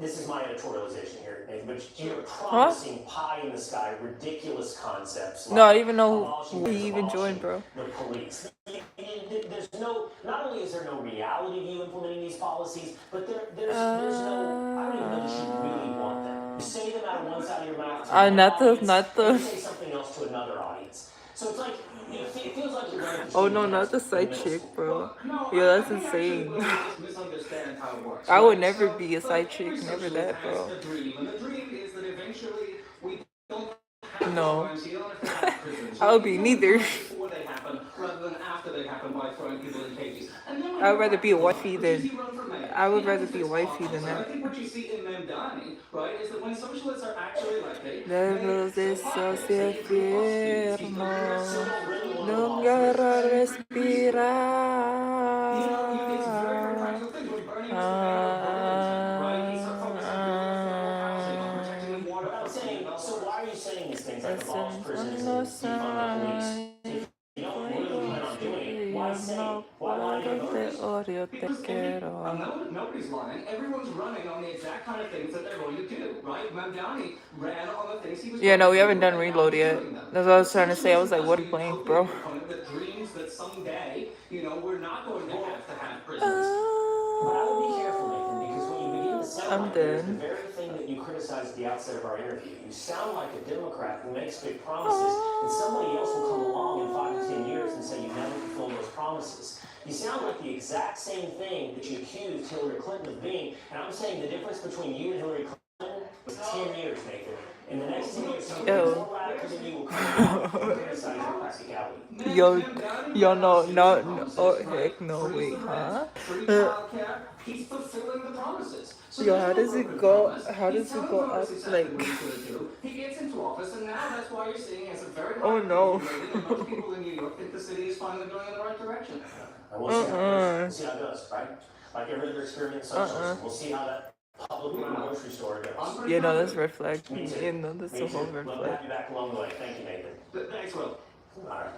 this is my editorialization here, Nathan, but you're Huh? promising pie in the sky, ridiculous concepts No, I like don't even know abolishing who you even joined, bro. the police. There's no, not only is there no reality to you implementing these policies, but there's no, I don't even know that you really want them. You say them out of one side of your mouth to one Not audience, the. and you say something else to another audience. So it's like, it feels like you're running Oh no, not the side chick, bro. Yo, that's insane. I would never be a side chick, never that, bro. No. I would be neither. I would rather be a wifey than. I would rather be a wifey than that. I think what you see in Mamdani, right, is that when socialists are actually elected, Lejos de esos infiernos, lugar a respirar. So why are you saying these things like abolish prisons and defund the police? If you don't really plan on doing it, why say it? Why lie to voters? Nobody's lying. Everyone's running on the exact kind of things that they're going to do, right? Mamdani ran on the things he was. Yeah, no, we haven't done Reload yet. That's what I was trying to say. I was like, what are you playing, bro? That dreams that someday, we're not going to have prisons. But I would be careful, Nathan, because when you begin to sound I'm like this, the done. very thing that you criticized at the outset of our interview, you sound like a Democrat who makes big promises, and somebody else will come along in 5 to 10 years and say you never fulfilled those promises. You sound like the exact same thing that you accused Hillary Clinton of being, and I'm saying the difference between you and Hillary Clinton was 10 years, Nathan. In the next 10 years, somebody more radical than you will come along and criticize your practicality. Yo, no, oh, heck no, wait, huh? He's fulfilling the promises. Yo, how does it go? How does it go up? Like, He gets into office, and now that's why you're seeing as a very oh no. most people in New York think the city is finally going in the right direction. And we'll see how it goes, right? Like every other experiment in socialism, we'll see how that public grocery store goes. Yeah, no, that's red flag. Yeah, no, that's a whole red Love to flag. have you back along the way. Thank you, Nathan. Thanks, Will. All right.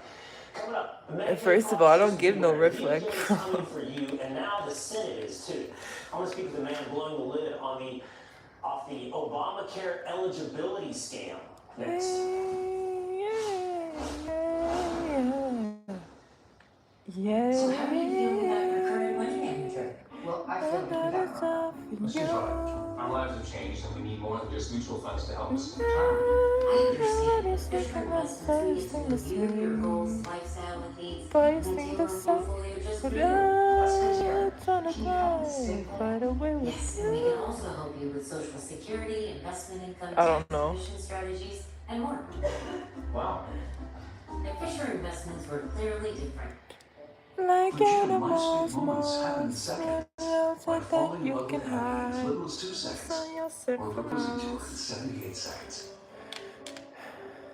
Coming up, First of all, I don't give no red flag. coming for you, and now the Senate is too. I want to speak with the man blowing the lid off the Obamacare eligibility scam. Next. Yeah. So how are you feeling about your current money manager? Well, I feel like you got it wrong. She's right. Our lives have changed, and we need more than just mutual funds to help us in I retirement. understand. There's different investments we need to review your goals, lifestyle, and needs, and tailor a portfolio just for you. Let's go here. Can you help us simple? Yes, and we can also help you with Social Security, investment income, I don't know. tax strategies, and more. Wow. At Fisher Investments, we're clearly different. Like Legitimate animals, moments happen in seconds. Like falling in love with Andy in as little as 2 seconds, or proposing to her in 78 seconds.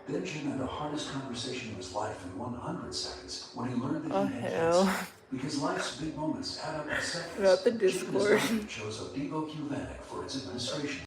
Then Jim had the hardest conversation of his life in 100 seconds when he learned that oh, he had hell. cancer. Because life's big moments add up in seconds. Not the Jim and his Discord. doctor chose Opdivo Qvantic for its administration.